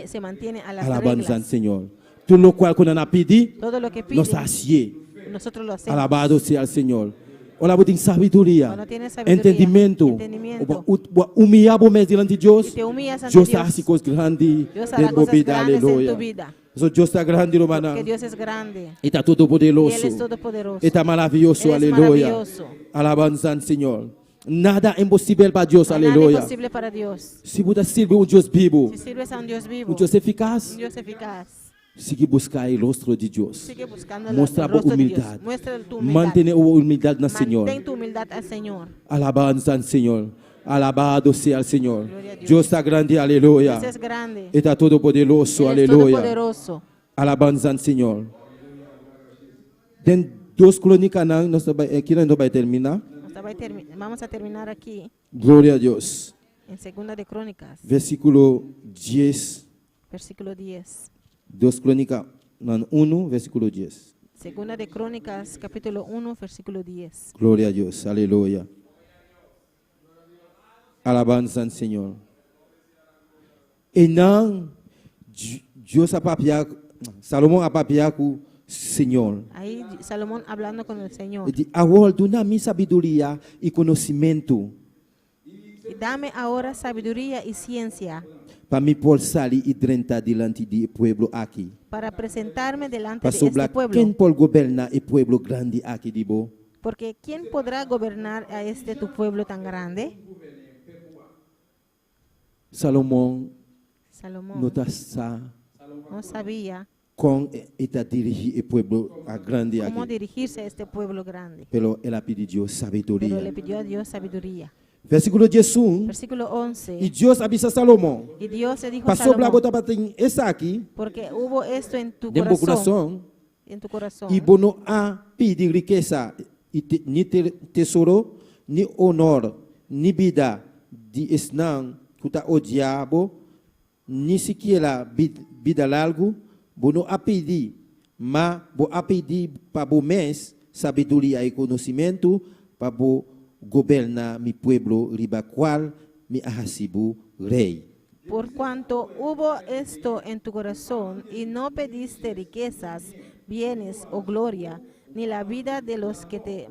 se mantiene a las Alabanza ao reglas. Senhor. Tudo lo qual quando na pedir, Todo lo que nós pide, sacie. nosotros lo hacemos. Alabado seja o Senhor. Olha, botin sabedoria, Cuando tienes sabiduría, entendimento. entendimiento, Humilhar o mês diante de Deus. y te humillas ante Deus Dios, está assim coisas grandes Dios hará dentro da cosas vida. grandes en tu Aleluia. vida. So, Deus está grande, romana. Porque Dios es grande Ele está todo y poderoso. Él es todopoderoso. Ele está maravilhoso. Él es Aleluia. maravilloso. Alabanza ao Senhor. Nada é impossível para Deus. No hay nada Aleluia. imposible para Dios. Se você serve um Deus vivo, Si sirves a un Dios vivo, um Deus eficaz, un Dios eficaz, siga buscar o rosto de Deus. sigue buscando Mostrar el rostro de Dios. humildade. Muestra tu humildad. Mantenha a humildade no Senhor. Mantén tu humildad al Señor. Alabanza ao Senhor. Alabado seja o Senhor. Glória a Deus. Deus está grande. Aleluia. Dios es grande. Ele está todo poderoso. Él es Aleluia. todopoderoso. Alabanza ao Senhor. Tem 2 Crônicas, aqui nós vamos terminar. Vamos a terminar aquí Glória a Deus. en Segunda de Crónicas, Versículo 10. versículo 10. 2 Crônicas 1, versículo 10. Segunda de Crónicas, capítulo 1, versículo 10. Glória a Deus. Aleluia. Alabanza ao Senhor. E não, Deus apapia, Salomão apapia com o Senhor. Ahí Salomón hablando con el Señor. Ele diz, agora dá-me sabedoria e conhecimento Y dame ahora sabiduría y ciencia para me por salir e entrar diante do povo aqui. para presentarme delante Para de este sobrar pueblo. quem pode governar o povo grande aqui de bo. Porque ¿quién podrá gobernar a este tu pueblo tan grande? Salomón Salomón no está no sabía con está dirigir el pueblo a grande cómo aquí. dirigirse a este pueblo grande. Pero él ha pedido Pero sabiduría. le pidió a Dios sabiduría. Versículo 11. Versículo 11. Y Dios avisa a Salomón. Y Dios le dijo a Pasó la Salomón, bota para esa aquí. porque hubo esto en tu De mi corazón, en tu corazón, Y vos no ha pedido riqueza, ni tesoro, ni honor, ni vida, de esnan, kuta o diabo, ni siquiera vida largo, vos no ha pedido, mas vos ha pedido para vos mes sabiduría y conocimiento, para vos gobernar mi pueblo, riba cual mi ahasibu rey. por cuanto hubo esto en tu corazón y no pediste riquezas, bienes o gloria, ni la vida de los que te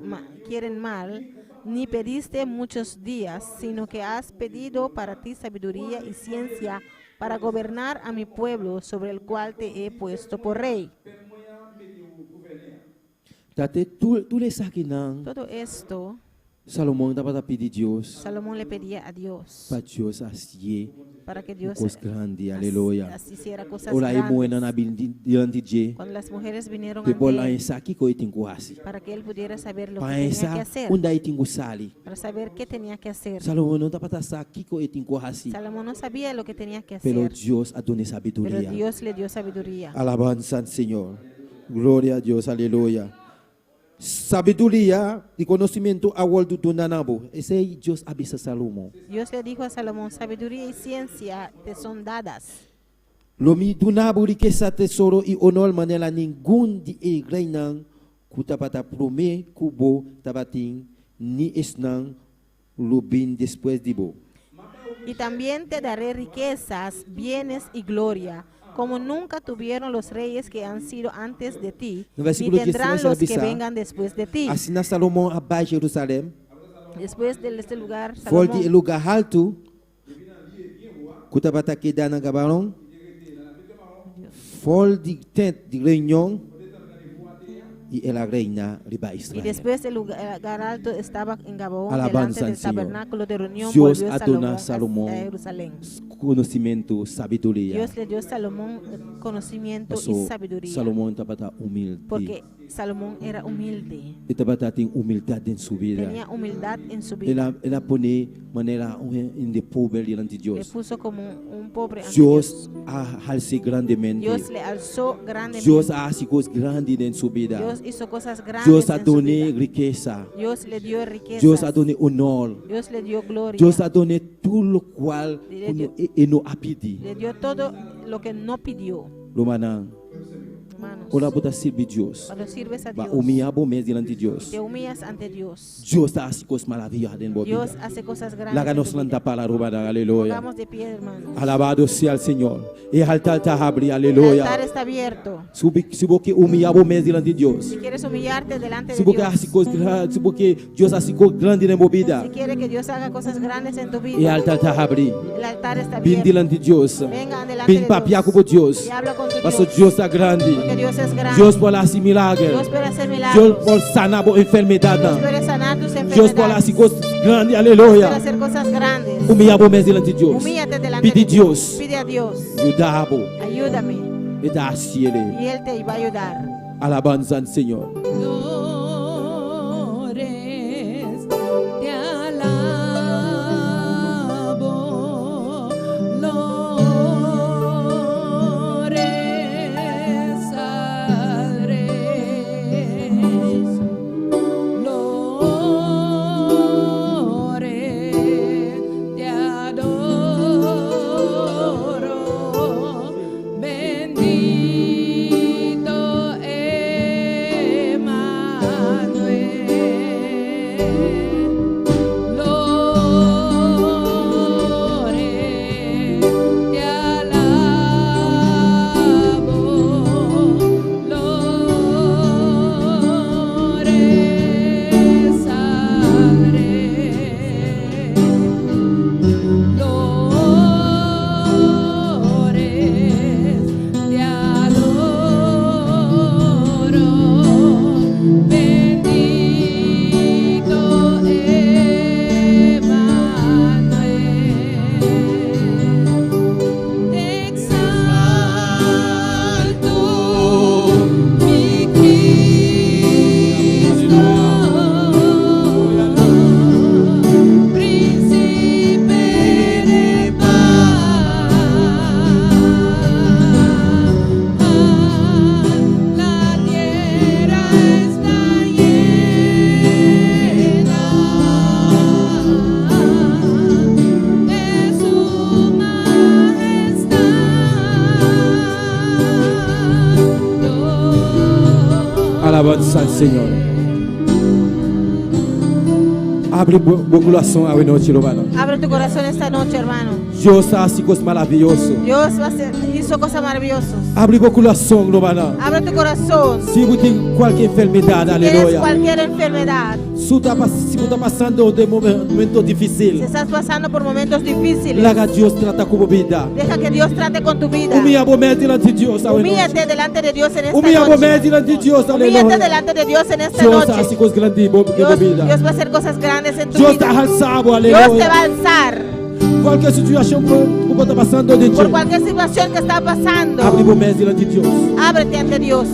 quieren mal, ni pediste muchos días, sino que has pedido para ti sabiduría y ciencia para gobernar a mi pueblo sobre el cual te he puesto por rey. Tate, tú le saques Todo esto Salomón estaba pidiendo a Dios. Salomón le pedía a Dios Para Dios así. para que Dios Cosas grandes, aleluya. así hiciera cosas Ora é moena na grandes. diante de Cuando las mujeres vinieron People lá ante em él, Saki ko iting kuhasi. para que él pudiera saber lo que Pa tenía que esa hacer, unda iting gusali. para saber qué tenía que hacer. Salomón não estava Saki ko iting kuhasi. Salomón no sabía lo que tenía que Pero hacer, Dios ha dado pero sabiduría. Dios le dio sabiduría. Alabanza al Señor. Gloria a Dios, aleluya. Sabiduría y conocimiento a world do nanabo. Ese é Dios avisa Salomón. Dios le dijo a Salomón, sabiduría y ciencia te son dadas. Lomi dunabo riqueza, tesoro y honor manela ningún di reinan kutapata prome kubo tabatin ni esnan lubin después dibo. Y también te daré riquezas, bienes y gloria, como nunca tuvieron los reyes que han sido antes de ti, No ni versículo tendrán 19 los que avisa, vengan después de ti. Assim Salomão abai Jerusalém, Después de este lugar, for de Salomón lugar alto, kutapata queda na gabaron, for de tent de reunião, y la reina riba y Israel. después el lugar alto estaba en Gabaón, Alabanza delante al del Señor. tabernáculo de reunión, Dios volvió adona a Salomón Jerusalén. conhecimento, sabedoria. Dios le dio a Salomón conocimiento y Pasó sabiduría, Salomão estava humilde. porque Salomón era humilde, Estava tem humildade em sua vida. tenía humildad en su vida. Ela pone maneira de pobre diante de Le Deus. puso como un pobre ante Deus Dios. alce grandemente. Dios le alzó grandemente. Deus hace coisas grandes em sua vida. Dios hizo cosas grandes Deus en ha su dado vida. riqueza. Dios le dio riquezas. Deus ha dado honor. Dios le dio gloria. Deus ha dado tudo o qual ele não ha pedido. Le dio todo lo que no pidió. Romanan, Hermanos, ora para servir Deus. cuando sirves a Vai Dios, humilhar bom mês diante de Deus. te humillas ante Dios. Deus está haciendo coisas maravilhosas em sua Dios vida. hace cosas grandes. Laga en nos tu vida. lanta para Romana, aleluia. Pongamos de pie, hermanos. Alabado sea el Señor. E el altar está abrido, El altar aleluia. está abierto. Se você humilhar bom mês diante de Deus. Si quieres humillarte delante Se de você Dios, hace coisas grandes, se você Deus hace coisas grandes em sua vida. si quiere que Dios haga cosas grandes en tu E o vida, altar está abrido. el altar está Vim abierto. diante de Deus. Venga delante Vim de papiar Dios com Deus. y habla con tu Pastor Dios, Deus está grande. porque Dios es grande. Deus pode fazer milagre. Dios puede hacer Deus milagros. pode sanar a enfermidade. Dios puede sanar tus Deus pode enfermedades. fazer coisas grandes, Puede aleluia. hacer cosas grandes. Humilhar bom mês diante de Deus. Humíllate delante Pide de Dios. Deus. Pide a Dios, Ayudar-bo. ayúdame. E dar-se ele. Y Él te va a ayudar. Alabanza al Señor. Dolores, te alabo, Lores al Rey, Lores, te adoro, bendito Emmanuel. alabanza al Señor. Abre tu corazón a noche, hermano. Abre tu corazón esta noche, hermano. Dios hace cosas maravillosas. Dios hizo cosas maravillosas. Abre tu corazón, hermano. Abre tu corazón. Si tú tienes cualquier enfermedad, Tienes aleluya. cualquier enfermedad. Si tú estás pasando de momentos Si difíciles, estás pasando por momentos difíciles, deja Dios trata con tu vida. deja que Dios trate con tu vida. Humíllate delante de Dios. Humíllate delante de Dios en esta Humíllate noche. delante de Dios, Humíllate aleluya. delante de Dios en esta Dios noche. hace cosas grandes en tu Dios vida. va a hacer cosas grandes en tu Dios te vida. ha alzado, Dios te va aleluya. a alzar Cualquier situación que tú estás pasando de por Dios, cualquier situación que está pasando. abre tu mente delante de Dios. Ábrete ante Dios.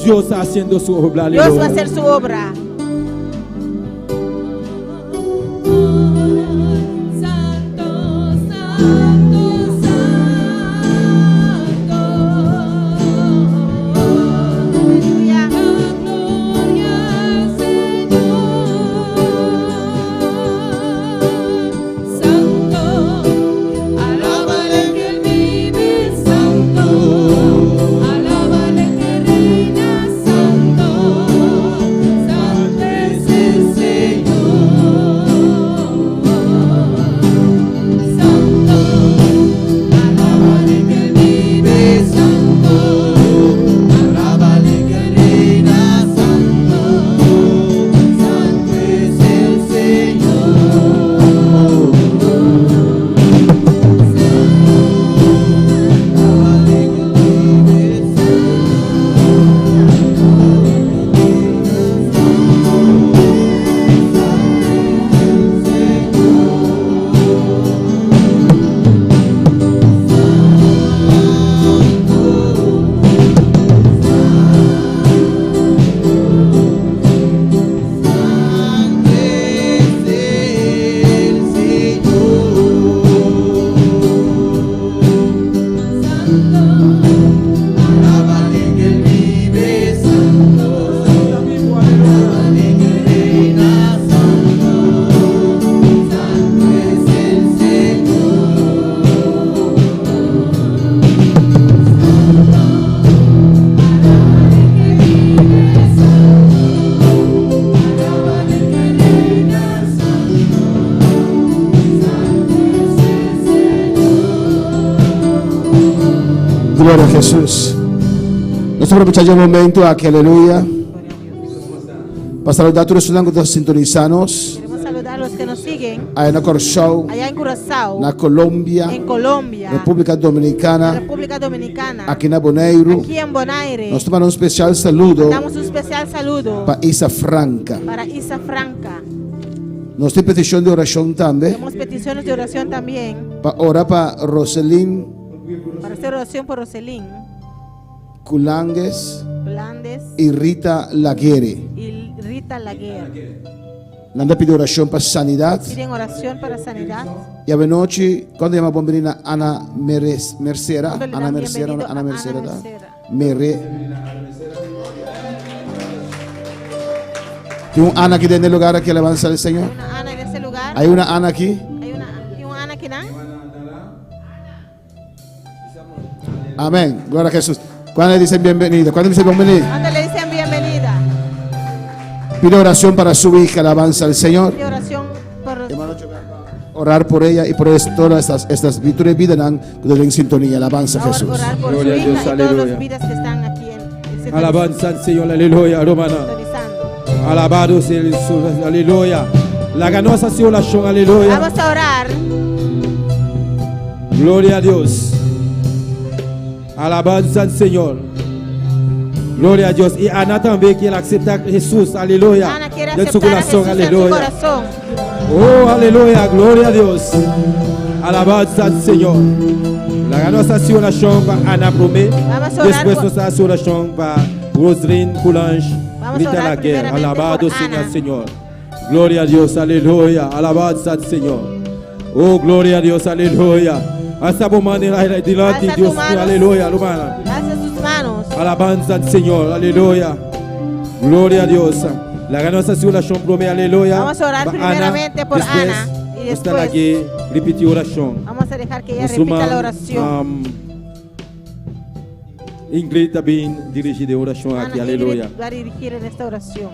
Dios está haciendo su obra, Dios va a aleluya. hacer su obra. Alábale que él vive, santo. Alábale que reina, santo. Santo es el Señor. Santo. Alábale que él vive, santo. Alábale que reina, santo. Santo es el Señor. Gloria a Jesús. Nosotros aprovechamos el momento aquí, aleluya. Para saludar a todos los que están sintonizados. Queremos saludar a los que nos siguen Allá en Curazao, allá en Curazao, en Colombia, en Colombia, República Dominicana, República Dominicana, aquí en Bonaire. aquí en Bonaire. Nos tomamos un especial saludo Damos un especial saludo para Isa Franca. para Isa Franca. Nos tiene petición de oración también. Tenemos peticiones de oración también. Para orar para Roselín Para hacer oración por Roselín Culangues Blandes y Rita Laguerre. y Rita Laguerre. Nanda pide oración para sanidad. Piden oración para sanidad. Y a noche, cuando llama bomberina Ana Mercera, Cuando le Ana dan Mercera, bienvenido Ana a Mercera, Ana ¿da? Mercera. Mere. Tiene un Ana aquí en el lugar aquí alabanza al Señor. Una Ana en ese lugar. Hay una Ana aquí. Hay un Ana aquí, ¿no? Amén. Gloria a Jesús. ¿Cuándo le dicen bienvenida? ¿Cuándo le dicen bienvenida? ¿Cuándo le dicen bienvenida? Pide oración para su hija, alabanza al Señor. Pide oración por Orar por ella y por todas estas virtudes vidas que en sintonía. Alabanza a Jesús. orar por su Gloria a hija Dios, y todas aleluya. las vidas que están aquí en Alabanza al Señor, aleluya, hermana. sintonizando. Alabado sea el Señor, aleluya. La ganosa sea la oración, aleluya. Vamos a orar. Gloria a Dios. Alabanza al Señor. Gloria a Dios. Y Ana también quiere aceptar a Jesús, aleluya. Ana quiere De su aceptar a corazón, Jesús en su aleluya. corazón. Oh, aleluya, gloria a Dios. Alabanza al Señor. La ganosa sea la oración para Ana Bromé. Vamos a orar Después por- nos hace oración para Roseline Coulange. Vamos a Rita orar Laguerre. primeramente Alabado por sea Ana. el Señor. Gloria a Dios, aleluya. Alabanza al Señor. Oh, gloria a Dios, aleluya. Hasta por manera delante Alza de tu Dios, mano. aleluya, hermana. Alza sus manos. Alabanza al Señor, aleluya. Gloria a Dios. La ganosa sea oración promé, aleluya. Vamos a orar Pa' primeramente por después, Ana y está después aquí, repetir oración. vamos a dejar que ella Musulmán, repita la oración. Ingrid también dirige de oración aquí, Ana aleluya. Ingrid va a dirigir en esta oración.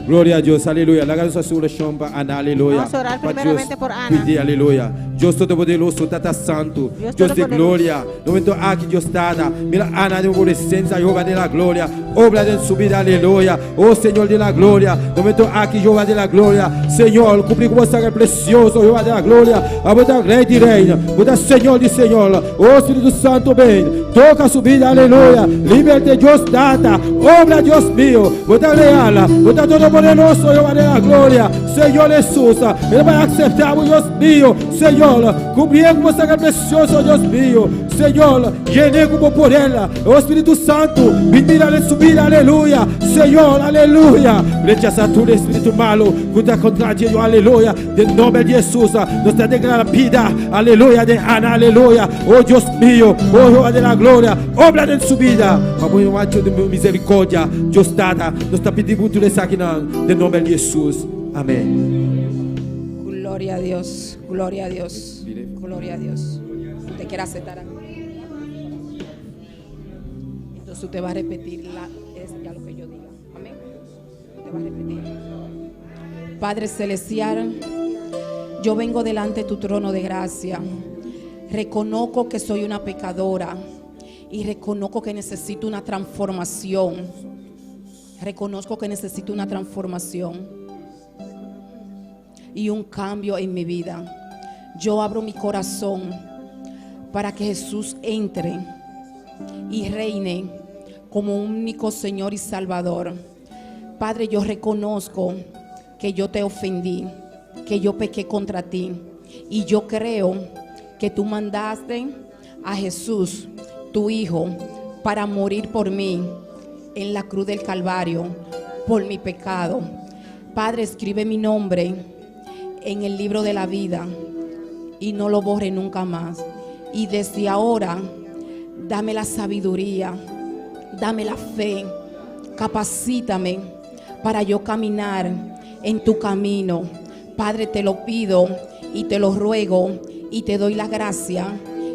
Gloria a Dios, aleluya. La gracia su oración para Ana, aleluya. Vamos a orar Para primeramente Dios por Ana. pedir, aleluya. Dios Todopoderoso, Tata Santo, Dios Dios de Todopoderoso. gloria. No momento aquí Dios está. Mira Ana de presencia, Jehová de la gloria. Obra de su vida, aleluya. Oh Señor de la gloria. No momento aquí Jehová de la gloria. Señor, cumplir como sagra precioso, Jehová de la gloria. A vuestra rey de reina, vuestra Señor de Señor. Oh Espíritu Santo, ven. Toca su vida, aleluya. Liberte Dios data. Obra Dios mío. Vuestra real, vuestra todopoderoso, Jehová de la gloria. Señor Jesús, Él va a aceptar, Dios mío. Señor, cumplir como sagra precioso, Dios mío. Señor, llene como por Él. Oh Espíritu Santo, bendiga en su vida, aleluya. Señor, aleluya. Rechaza todo espíritu malo que está contra ti, aleluya. En nombre de Jesús, nos declara vida, aleluya, de Ana, aleluya. Oh Dios mío, oh Jehová de la gloria, obra en su vida. Vamos macho de misericordia, Dios dada, nos está pidiendo todo eso aquí en nombre de Jesús. Amén. Gloria a Dios, gloria a Dios, gloria a Dios. Usted quiere aceptar a mí. Entonces usted va a repetir ya lo que yo diga. Amén. Usted va a repetir. Padre Celestial, yo vengo delante de tu trono de gracia. Reconozco que soy una pecadora y reconozco que necesito una transformación. Reconozco que necesito una transformación y un cambio en mi vida. Yo abro mi corazón para que Jesús entre y reine como único Señor y Salvador. Padre, yo reconozco que yo te ofendí, que yo pequé contra ti, y yo creo que tú mandaste a Jesús, tu Hijo, para morir por mí en la cruz del Calvario, por mi pecado. Padre, escribe mi nombre en el libro de la vida y no lo borre nunca más. Y desde ahora, dame la sabiduría, dame la fe, capacítame para yo caminar en tu camino. Padre, te lo pido y te lo ruego y te doy la gracia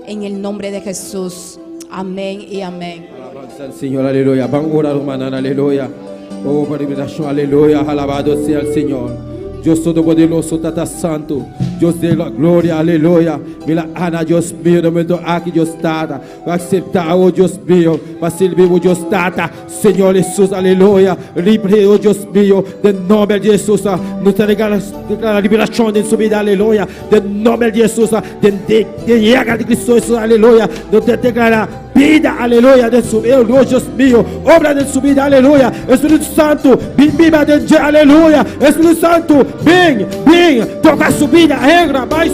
en el nombre de Jesús. Amén y amén. Alabanza al Señor, aleluya. Vamos a orar, hermana, aleluya. Oh, para liberación, aleluya. Alabado sea el Señor. Dios Todopoderoso, Tata Santo, Dios de la gloria, aleluya. Mira, Ana, Dios mío, de momento aquí, Dios Tata, aceptar, oh Dios mío, para servir, oh Dios Tata, Señor Jesús, aleluya. Libre, oh Dios mío, del nombre de Jesús, nos declara la liberación de su vida, aleluya. Del nombre de Jesús, de llega de Cristo Jesús, aleluya. Nos declara vida, aleluya, de su vida, oh Dios mío, obra de su vida, aleluya. Espíritu Santo, viva de Dios, aleluya. Espíritu Santo, ven, toca su vida, regra, mais.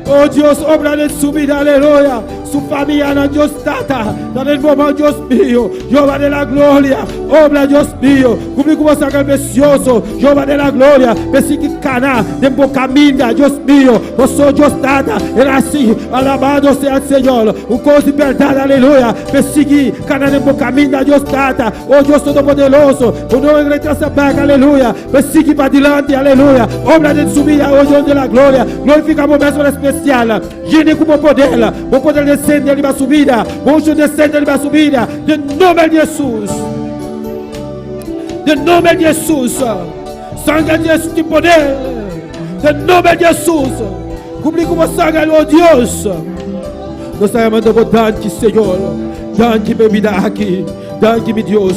Oh Dios, obra de su vida, aleluya. Su familia, Dios Tata, en el momento, Dios mío, Jehová de la gloria, obra, Dios mío, cumplir como saca precioso, Jehová de la gloria, persigue Cana, de Bocamina, Dios mío, vos sos Dios Tata, era así, alabado sea el Señor, un costo de verdad, aleluya, persigue Cana de Bocamina, Dios Tata, oh Dios Todopoderoso, un nuevo retraso back, aleluya, persigue para adelante, aleluya, obra de su vida, oh Dios de la gloria, glorificamos momento especial, llene como poder, vos poder descender de su vida, vos descender de su vida, en nombre de Jesús, en nombre de Jesús, sangre de Jesús de poder, en nombre de Jesús, cumplir como sangre, oh Dios, nos estamos dando dante, Señor, dante mi vida aquí, dante mi Dios,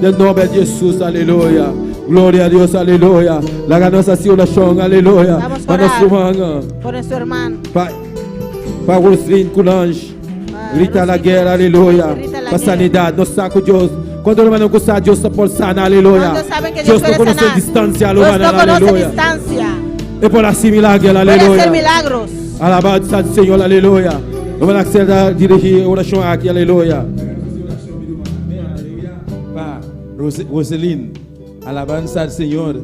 en nombre de Jesús, aleluya. Gloria a Dios, aleluya. La ganancia ha sido la oración, aleluya. Vamos a orar por nuestro hermano. Para Wolfrin Coulange, grita la guerra, aleluya. Para sanidad, nos saca Dios. Cuando el hermano conoce a Dios por sana, aleluya. Dios no conoce distancia, aleluya. Es por así milagros, aleluya. Milagros. Alabanza al Señor, aleluya. Vamos a acceder a dirigir oración aquí, aleluya. Roseline, alabanza al Señor.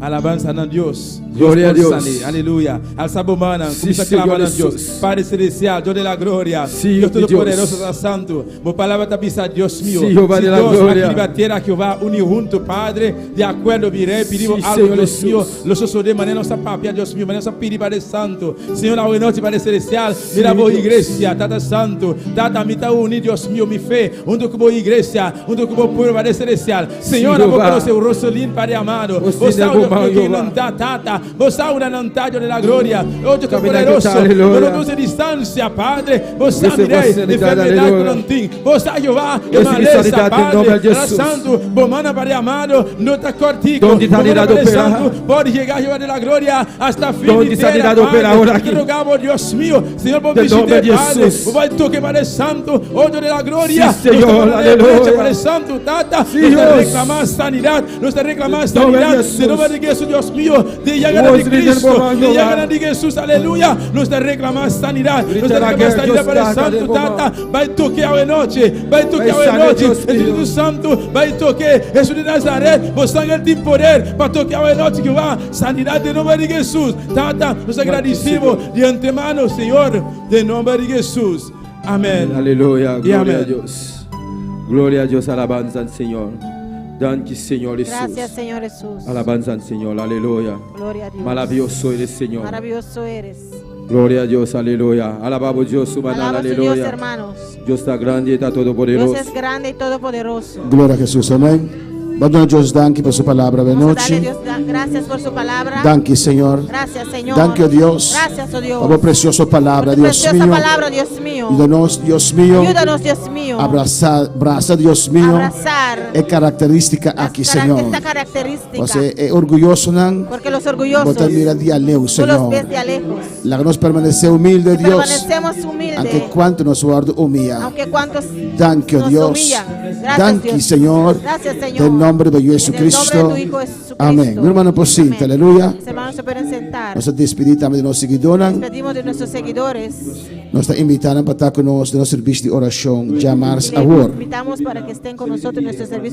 Alabanza a Dios. Gloria a Dios. Aleluya. Alza tu mano. Sí, Comienza a Señor clamar a Jesús. Dios. Padre celestial, Dios de la gloria. Sí, Dios Dios. Todopoderoso, Santo. Mi palabra te avisa, Dios mío. Sí, Jehová de la gloria. Aquí va tierra, Jehová, unir junto, Padre. De acuerdo, viré, pedimos Sí, algo, Señor Dios Jesús. mío. Los osos de manera nossa papia, Dios mío. Manera nossa pedir, Padre Santo. Señor, a noite, Padre celestial. Mira, boa igreja, Tata Santo. Tata, me está unido, Dios mío, mi fe. Junto com boa igreja. Junto com boa puro, Padre celestial. Senhor, a boca do seu rosto lindo, Padre amado. Você é o que não dá, Tata. Você é o nanantádio da glória. Hoje, tu poderoso. Não nos distância, Padre. Você é mirei. Enfermidade que não tem. Você é Jeová. Emaleza, Padre. Santo. Bomana, Padre amado. Não está cortico. Padre Santo. Pode chegar, Jeová da glória. Hasta fim de terra, Padre. Te rogamos, Deus mío. Senhor, por visitar, Padre. Vai toque, Padre Santo. Hoje da glória. Senhor, aleluia. Padre Santo, Tata. Nos te reclamar sanidade. Nos te reclamar sanidade. De nome de Jesus, Deus mío. De llaga de Cristo. De llaga de Jesus, aleluia. Nos te reclamar sanidade. Nos te reclamar sanidade, Padre Santo, Tata. Vai toque a noite. Vai toque a noite. Espírito Santo. Vai toque. Jesus de Nazaré. Você tem poder para toque a noite que vai. Sanidade de nome de Jesus. Tata, nos agradecemos de antemano, Senhor. De nome de Jesus. Amén. Aleluya, gloria amén. a Dios. Gloria a Dios, alabanza al Señor. Danke, Señor Jesús. Gracias, Señor Jesús. Alabanza al Señor, aleluya. Gloria a Dios. Maravilloso eres, Señor. Maravilloso eres. Gloria a Dios, aleluya. Alabamos Dios, su manal, Alaba a su Dios, aleluya. hermanos. Dios está grande y está Dios todopoderoso. es grande y todopoderoso. Glória a Jesus, amém. Vamos dar a Deus danke por sua palavra de Vamos a darle a noite. Dios gracias por su palabra. Danke, Senhor. Gracias, Señor. Danke, Deus. Gracias, oh Dios. Por a preciosa palavra, Por tu Deus preciosa mío. palabra, Dios mío. Ayúdanos, Deus mío. Ayúdanos, Dios mío. Abraçar, Deus mío. Abrazar É característica aqui, Senhor. esta característica. Você é orgulhoso, não? Porque los orgullosos, Botar mira de aleu, tú los Senhor. ves de a lejos. Lá que nós permanecer humilde, Deus. Permanecemos humildes. Aunque quanto nos guardo humilha. Aunque cuantos Danke, nos Deus. humillan. Gracias, Danke, Dios. Senhor. Gracias, Señor. Em nome de Jesus En el nombre de Cristo. tu Hijo Jesucristo. Amém. Meu irmão, por Amén. cinta, aleluia. Mis hermanos se pueden sentar. Nós despedimos também de nossos seguidores. Despedimos de nuestros seguidores. Nós estamos invitando para estar conosco no nosso serviço de oração, já março Le agora. invitamos para que estén con nosotros en nuestro servicio